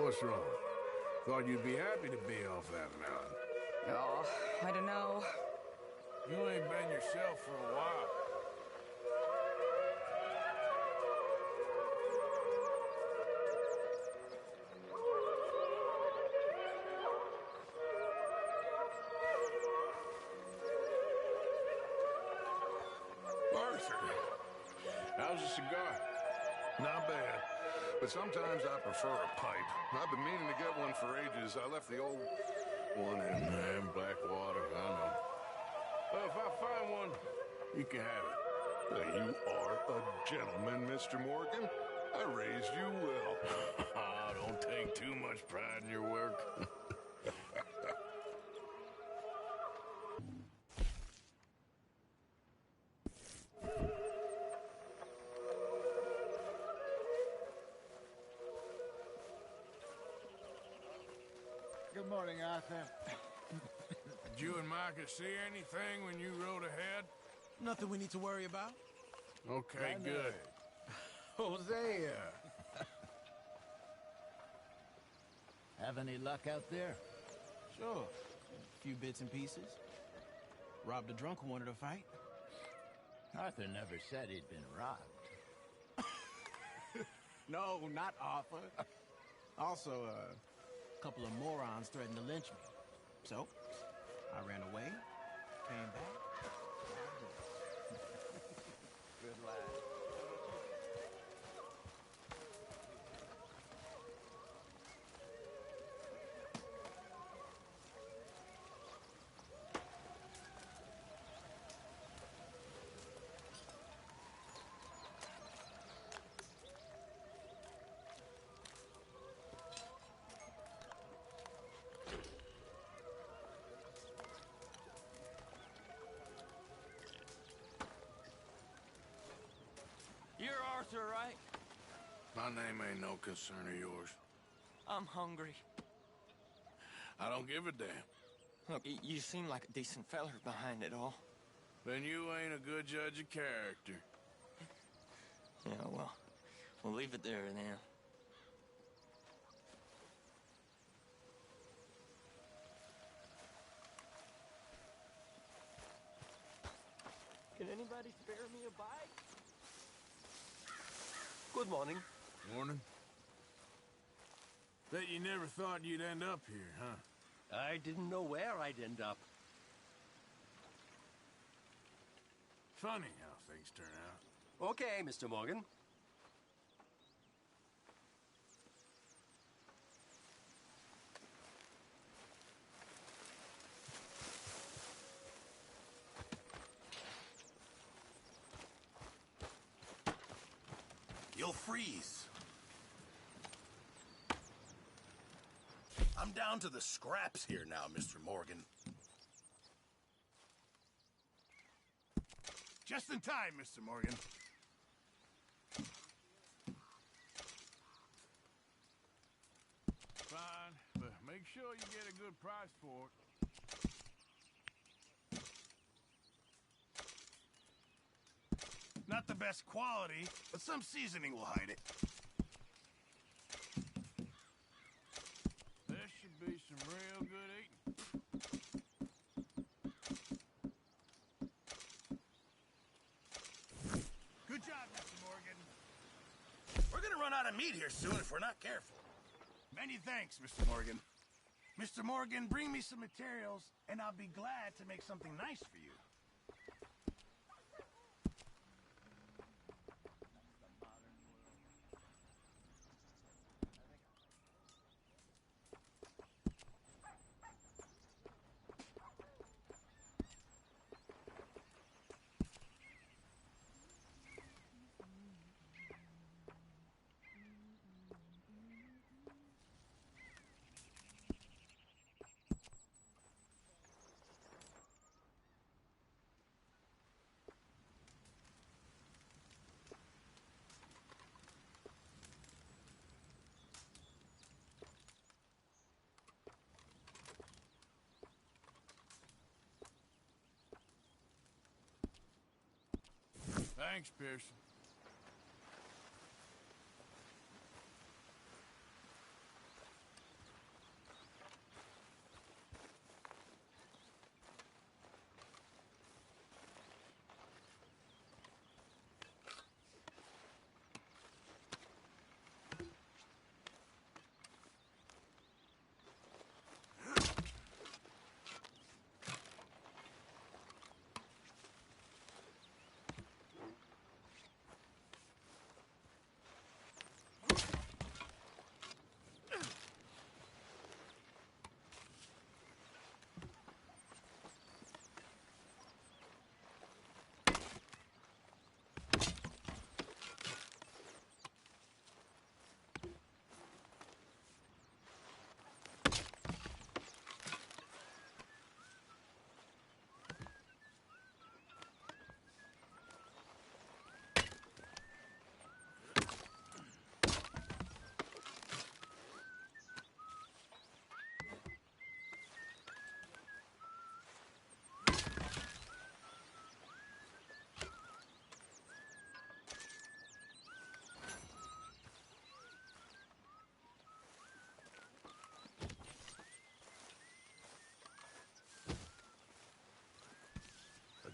What's wrong? Thought you'd be happy to be off that mountain. Oh, I don't know. You ain't been yourself for a while. Arthur, how's the cigar? Not bad, but sometimes I prefer a pipe. I've been meaning to get one for ages. I left the old one in Blackwater, I know. If I find one, you can have it. You are a gentleman, Mr. Morgan. I raised you well. Don't take too much pride in your work. Good morning, Arthur. Did you and Micah see anything when you rode ahead? Nothing we need to worry about. Okay, good. Hosea! Have any luck out there? Sure. A few bits and pieces. Robbed a drunk who wanted to fight. Arthur never said he'd been robbed. No, not Arthur. Also, a couple of morons threatened to lynch me. So, I ran away, came back. Good lad. You're Arthur, right? My name ain't no concern of yours. I'm hungry. I don't give a damn. Look, you seem like a decent feller behind it all. Then you ain't a good judge of character. Yeah, well, we'll leave it there then. Can anybody spare me a bite? Good morning. Morning. Bet you never thought you'd end up here, huh? I didn't know where I'd end up. Funny how things turn out. Okay, Mr. Morgan. You'll freeze. I'm down to the scraps here now, Mr. Morgan. Just in time, Mr. Morgan. Fine, but make sure you get a good price for it. Not the best quality, but some seasoning will hide it. This should be some real good eating. Good job, Mr. Morgan. We're gonna run out of meat here soon if we're not careful. Many thanks, Mr. Morgan. Mr. Morgan, bring me some materials, and I'll be glad to make something nice for you. Thanks, Pearson.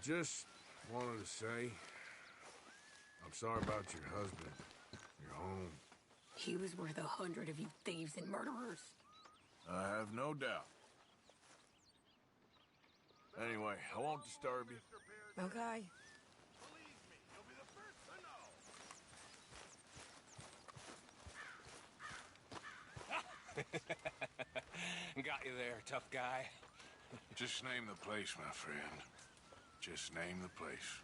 just wanted to say, I'm sorry about your husband, your home. He was worth 100 of you thieves and murderers. I have no doubt. Anyway, I won't disturb you. Okay. Got you there, tough guy. Just name the place, my friend. Just name the place.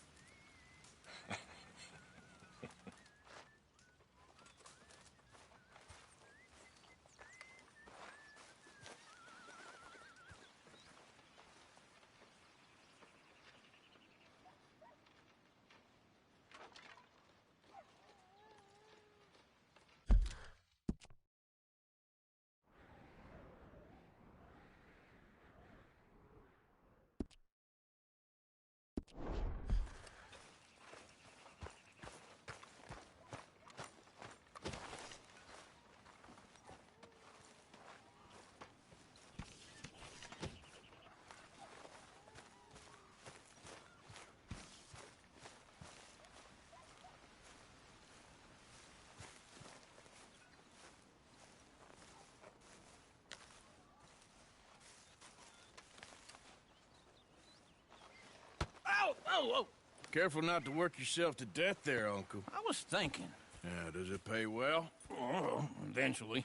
Oh! Careful not to work yourself to death there, Uncle. I was thinking. Yeah, does it pay well? Oh, eventually.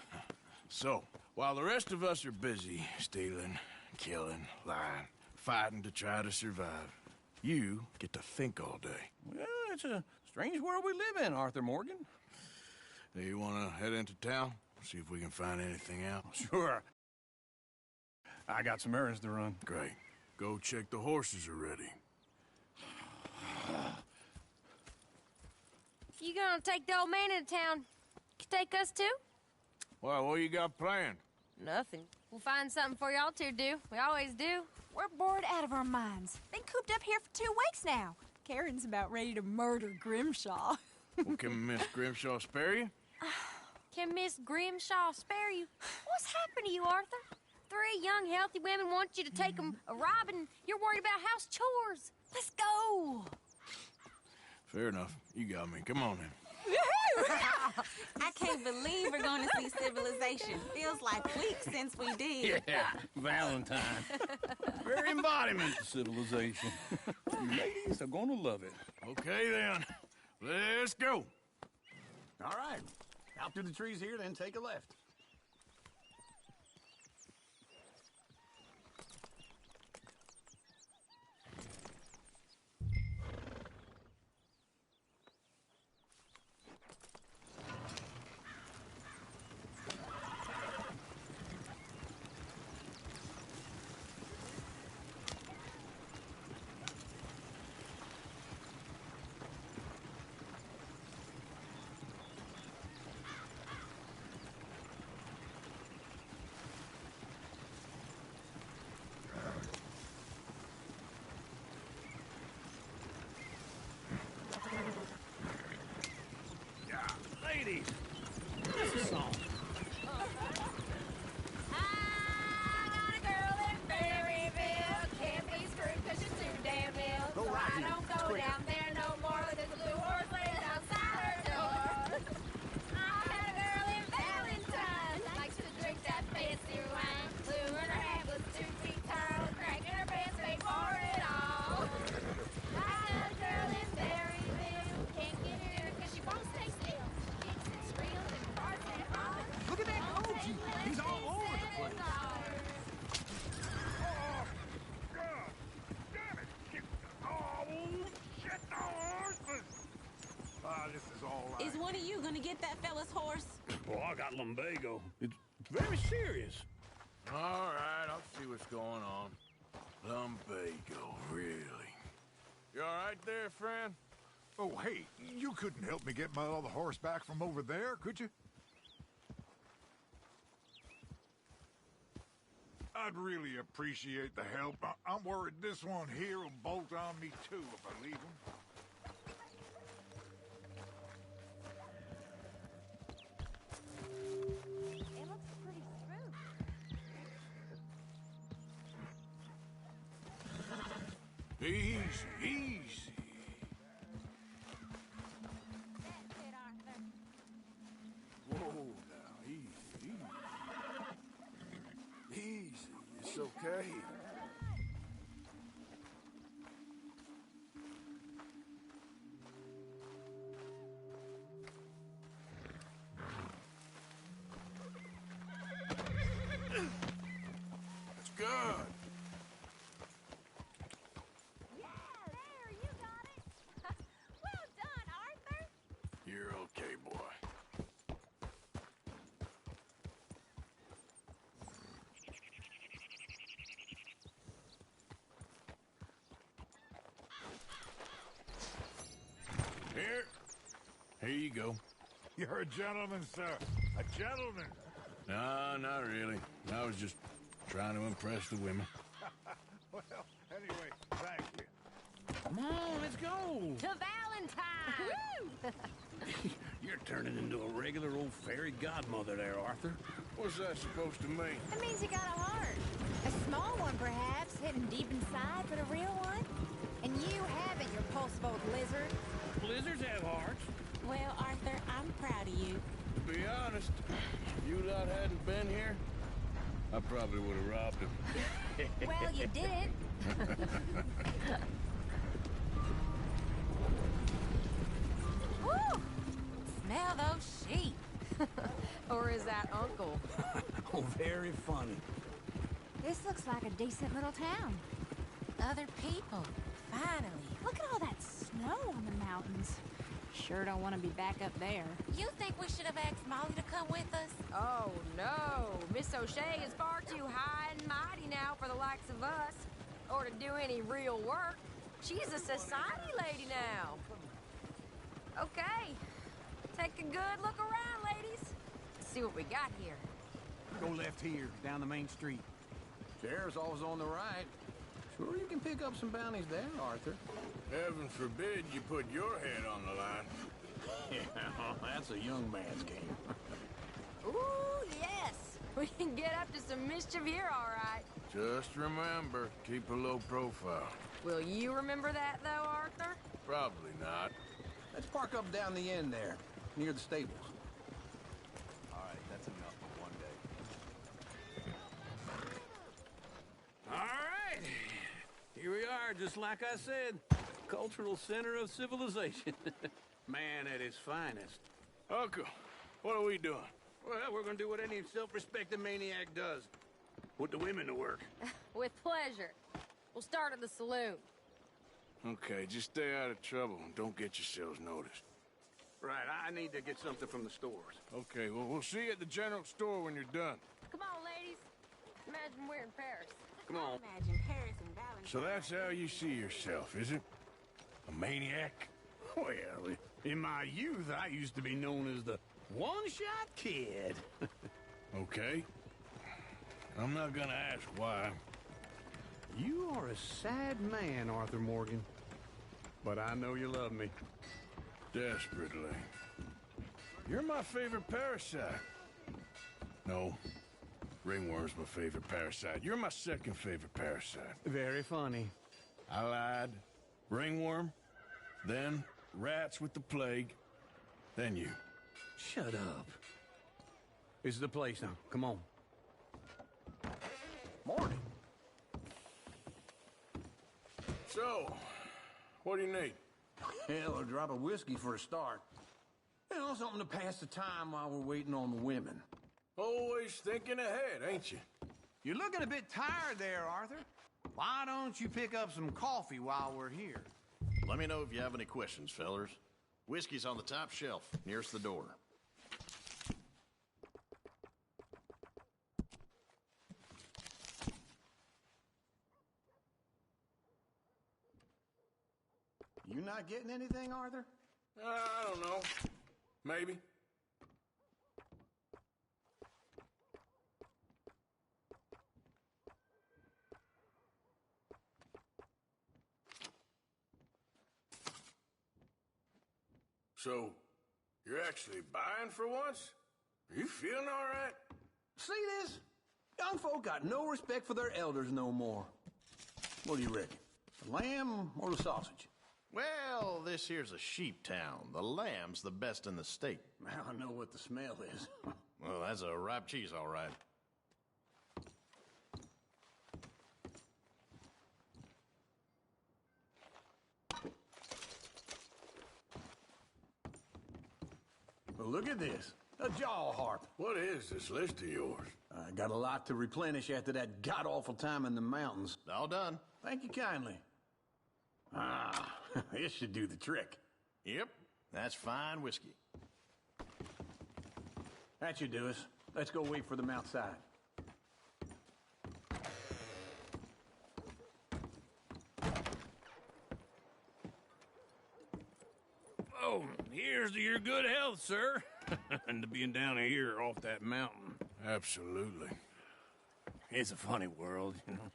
So, while the rest of us are busy stealing, killing, lying, fighting to try to survive, you get to think all day. Well, it's a strange world we live in, Arthur Morgan. Do you want to head into town? See if we can find anything out? Sure. I got some errands to run. Great. Go check the horses are ready. You gonna take the old man into town? Can take us too? Well, what you got planned? Nothing. We'll find something for y'all to do. We always do. We're bored out of our minds. Been cooped up here for 2 weeks now. Karen's about ready to murder Grimshaw. Well, can Miss Grimshaw spare you? Can Miss Grimshaw spare you? What's happened to you, Arthur? 3 young, healthy women want you to take them a robbing. You're worried about house chores. Let's go. Fair enough. You got me. Come on then. I can't believe we're going to see civilization. Feels like weeks since we did. Yeah, Valentine. Very embodiment of civilization. Ladies are gonna love it. Okay then. Let's go. All right. Out through the trees here, then take a left. Ladies, this is song. I got a girl in Berryville. Can't be screwed 'cause she's too damn ill. So I don't go down there no more. There's a blue horse laying outside her door. I had a girl in Valentine. Likes to drink that fancy wine. Blue in her hand was 2 feet tall. Cracking her pants, paid for it all. I got a girl in Berryville. Can't get her 'cause she won't stay still. Look at that Koji! He's all over the place. God damn it! Oh, shit, the horses! This is all right. Is one of you going to get that fella's horse? Well, I got lumbago. It's very serious. All right, I'll see what's going on. Lumbago, really? You all right there, friend? Oh, hey, you couldn't help me get my other horse back from over there, could you? I'd really appreciate the help. I'm worried this one here will bolt on me too if I leave him. It looks pretty smooth. Easy Easy. Whoa, now, easy. Easy, it's okay. That's good. You're okay, boy. Here you go. You're a gentleman, sir. A gentleman. No, not really. I was just trying to impress the women. Well, anyway, thank you. Come on, let's go. To Valentine! You're turning into a regular old fairy godmother there, Arthur. What's that supposed to mean? That means you got a heart. A small one, perhaps, hidden deep inside, but a real one. And you haven't, you pulse-boat lizard. Blizzards have hearts. Well, Arthur, I'm proud of you. To be honest, if you lot hadn't been here, I probably would have robbed him. Well, you didn't. Woo! Smell those sheep. Or is that Uncle? Oh, very funny. This looks like a decent little town. Other people. Finally. Look at all that snow on the mountains. Sure don't want to be back up there. You think we should have asked Molly to come with us? Oh, no. Miss O'Shea is far too high and mighty now for the likes of us. Or to do any real work. She's a society lady now. Okay. Take a good look around, ladies. See what we got here. Go left here, down the main street. Sheriff's always on the right. Sure you can pick up some bounties there, Arthur. Heaven forbid you put your head on the line. Yeah, that's a young man's game. Ooh, yes. We can get up to some mischief here, all right. Just remember, keep a low profile. Will you remember that, though, Arthur? Probably not. Let's park up down the end there, near the stables. All right, that's enough for one day. All right. Here we are, just like I said. Cultural center of civilization. Man at his finest. Uncle, what are we doing? Well, we're gonna do what any self-respecting maniac does. Put the women to work. With pleasure. We'll start at the saloon. Okay, just stay out of trouble and don't get yourselves noticed. Right, I need to get something from the stores. Okay, well, we'll see you at the general store when you're done. Come on, ladies. Imagine we're in Paris. Come on. Imagine Paris and Valentine. So that's how you see yourself, is it? A maniac? Well, in my youth, I used to be known as the one-shot kid. Okay. I'm not gonna ask why. You are a sad man, Arthur Morgan. But I know you love me. Desperately. You're my favorite parasite. No. Ringworm's my favorite parasite. You're my second favorite parasite. Very funny. I lied. Ringworm, then rats with the plague, then you. Shut up. This is the place now. Come on. Morning. So, what do you need? Hell, a drop of whiskey for a start. You know, something to pass the time while we're waiting on the women. Always thinking ahead, ain't you? You're looking a bit tired there, Arthur. Why don't you pick up some coffee while we're here? Let me know if you have any questions, fellers. Whiskey's on the top shelf, nearest the door. You not getting anything, Arthur? I don't know. Maybe. So, you're actually buying for once? Are you feeling all right? See this? Young folk got no respect for their elders no more. What do you reckon? The lamb or the sausage? Well, this here's a sheep town. The lamb's the best in the state. I know what the smell is. Well, that's a ripe cheese, all right. Well, look at this. A jaw harp. What is this list of yours? I got a lot to replenish after that god-awful time in the mountains. All done. Thank you kindly. Ah, this should do the trick. Yep, that's fine whiskey. That should do us. Let's go wait for them outside. Oh, here's to your good health, sir. And to being down here off that mountain. Absolutely. It's a funny world, you know.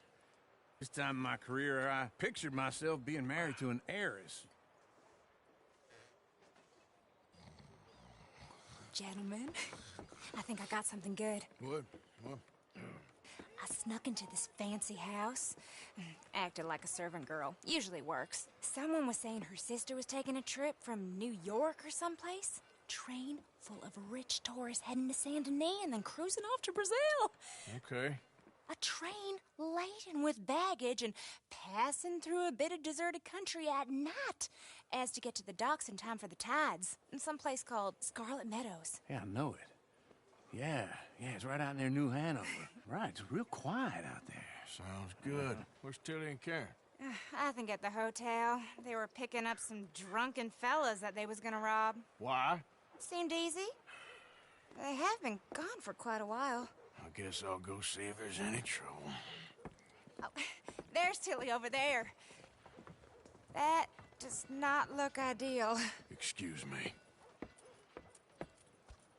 This time in my career, I pictured myself being married to an heiress. Gentlemen, I think I got something good. What? I snuck into this fancy house, acted like a servant girl. Usually works. Someone was saying her sister was taking a trip from New York or someplace. Train full of rich tourists heading to Saint Denis and then cruising off to Brazil. Okay. A train laden with baggage and passing through a bit of deserted country at night as to get to the docks in time for the tides in some place called Scarlet Meadows. Yeah, I know it. Yeah, it's right out near New Hanover. Right, it's real quiet out there. Sounds good. Where's Tilly and Karen? I think at the hotel. They were picking up some drunken fellas that they was gonna rob. Why? Seemed easy. They have been gone for quite a while. I guess I'll go see if there's any trouble. Oh, there's Tilly over there. That does not look ideal. Excuse me.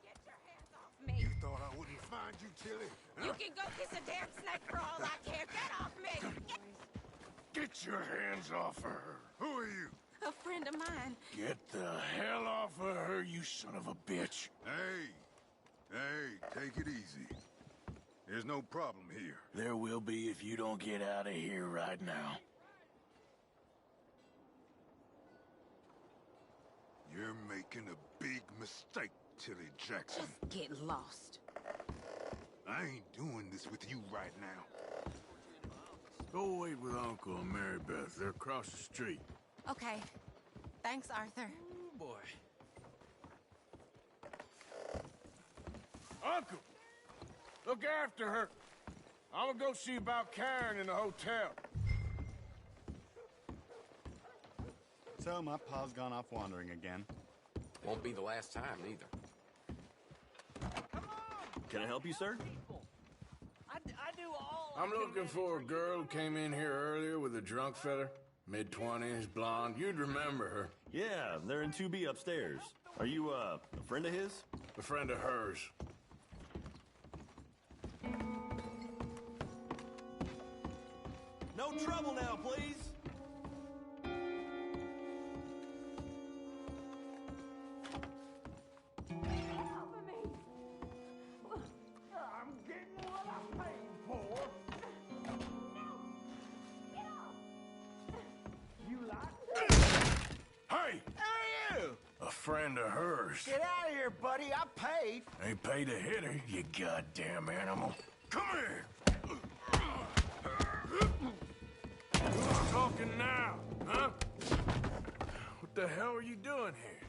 Get your hands off me. You thought I wouldn't find you, Tilly? You can go kiss a damn snake for all I care. Get off me! Get your hands off of her. Who are you? A friend of mine. Get the hell off of her, you son of a bitch. Hey, take it easy. There's no problem here. There will be if you don't get out of here right now. You're making a big mistake, Tilly Jackson. Get lost. I ain't doing this with you right now. Go wait with Uncle and Mary Beth. They're across the street. Okay. Thanks, Arthur. Oh, boy. Uncle! Look after her. I'm gonna go see about Karen in the hotel. So my pa's gone off wandering again. Won't be the last time, either. Can I help you, sir? I do all. I'm looking for a girl who came in here earlier with a drunk fella. Mid-20s, blonde. You'd remember her. Yeah, they're in 2B upstairs. Are you, a friend of his? A friend of hers. No trouble now, please. I'm getting what I paid for. You like it? Hey! Hey, you! A friend of hers. Get out of here, buddy. I paid. Ain't paid to hit her, you goddamn animal. Come here! Who's talking now, huh? What the hell are you doing here?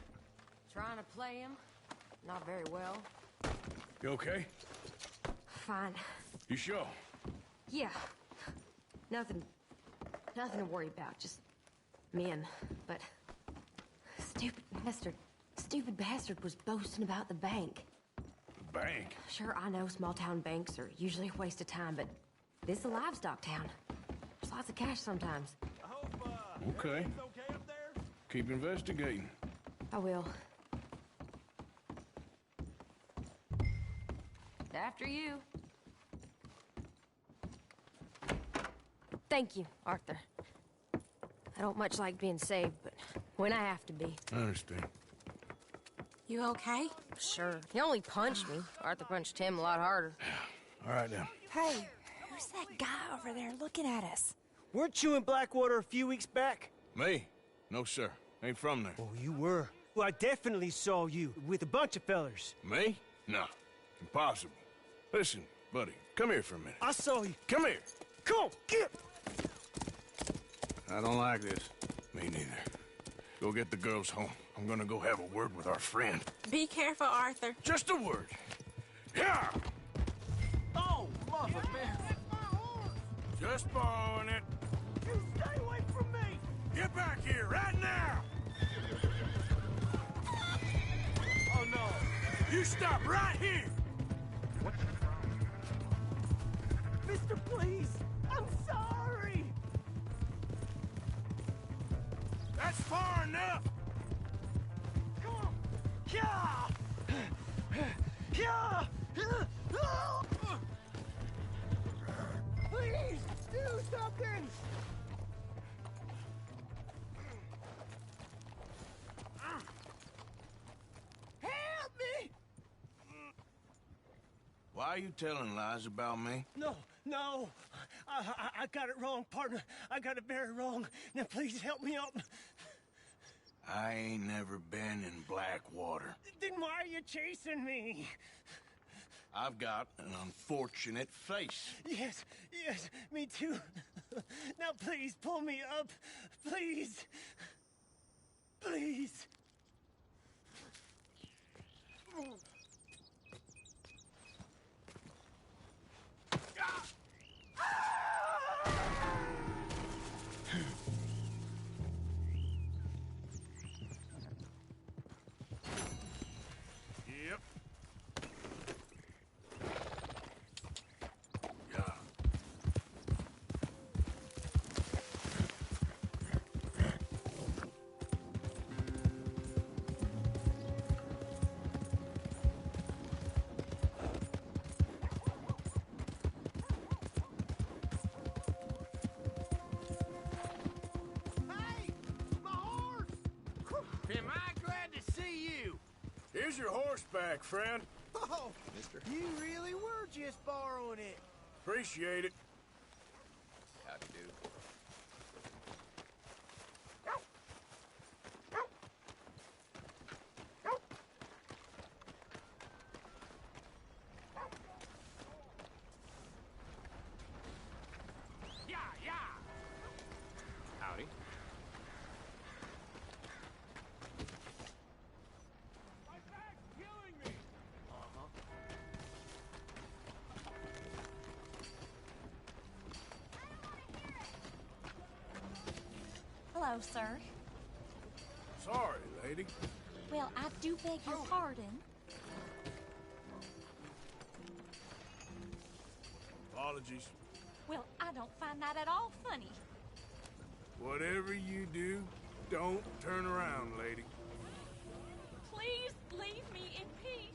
Trying to play him. Not very well. You okay? Fine. You sure? Yeah. Nothing to worry about. Just men. But stupid bastard was boasting about the bank. The bank? Sure, I know small town banks are usually a waste of time, but this is a livestock town. There's lots of cash sometimes. I hope, Okay. everything's okay up there? Keep investigating. I will. After you. Thank you, Arthur. I don't much like being saved, but when I have to be. I understand. You okay? Sure. He only punched me. Arthur punched him a lot harder. All right, now. Hey, who's that guy over there looking at us? Weren't you in Blackwater a few weeks back? Me? No, sir. Ain't from there. Oh, you were. Well, I definitely saw you with a bunch of fellers. Me? No. Impossible. Listen, buddy, come here for a minute. I saw you. Come here. Come on, get! I don't like this. Me neither. Go get the girls home. I'm gonna go have a word with our friend. Be careful, Arthur. Just a word. Yeah! Oh, mother, man. Just borrowing it. You stay away from me! Get back here, right now! Oh, no. You stop right here! Mister, please! I'm sorry! That's far enough! Come on! Yeah! Yeah! Please, do something! Help me! Why are you telling lies about me? No, no. I got it wrong, partner. I got it very wrong. Now, please help me out. I ain't never been in Blackwater. Then why are you chasing me? I've got an unfortunate face. Yes, yes, me too. Now, please, pull me up. Please. Please. Yep. Hey! My horse! Am I glad to see you? Here's your horse back, friend. Oh, you really were just borrowing it. Appreciate it. Howdy do. Yeah, yeah. Howdy. My bag's killing me. Hello, sir. Sorry, lady. Well, I do beg your pardon. Apologies. Well, I don't find that at all funny. Whatever you do, don't turn around, lady. Please leave me in peace.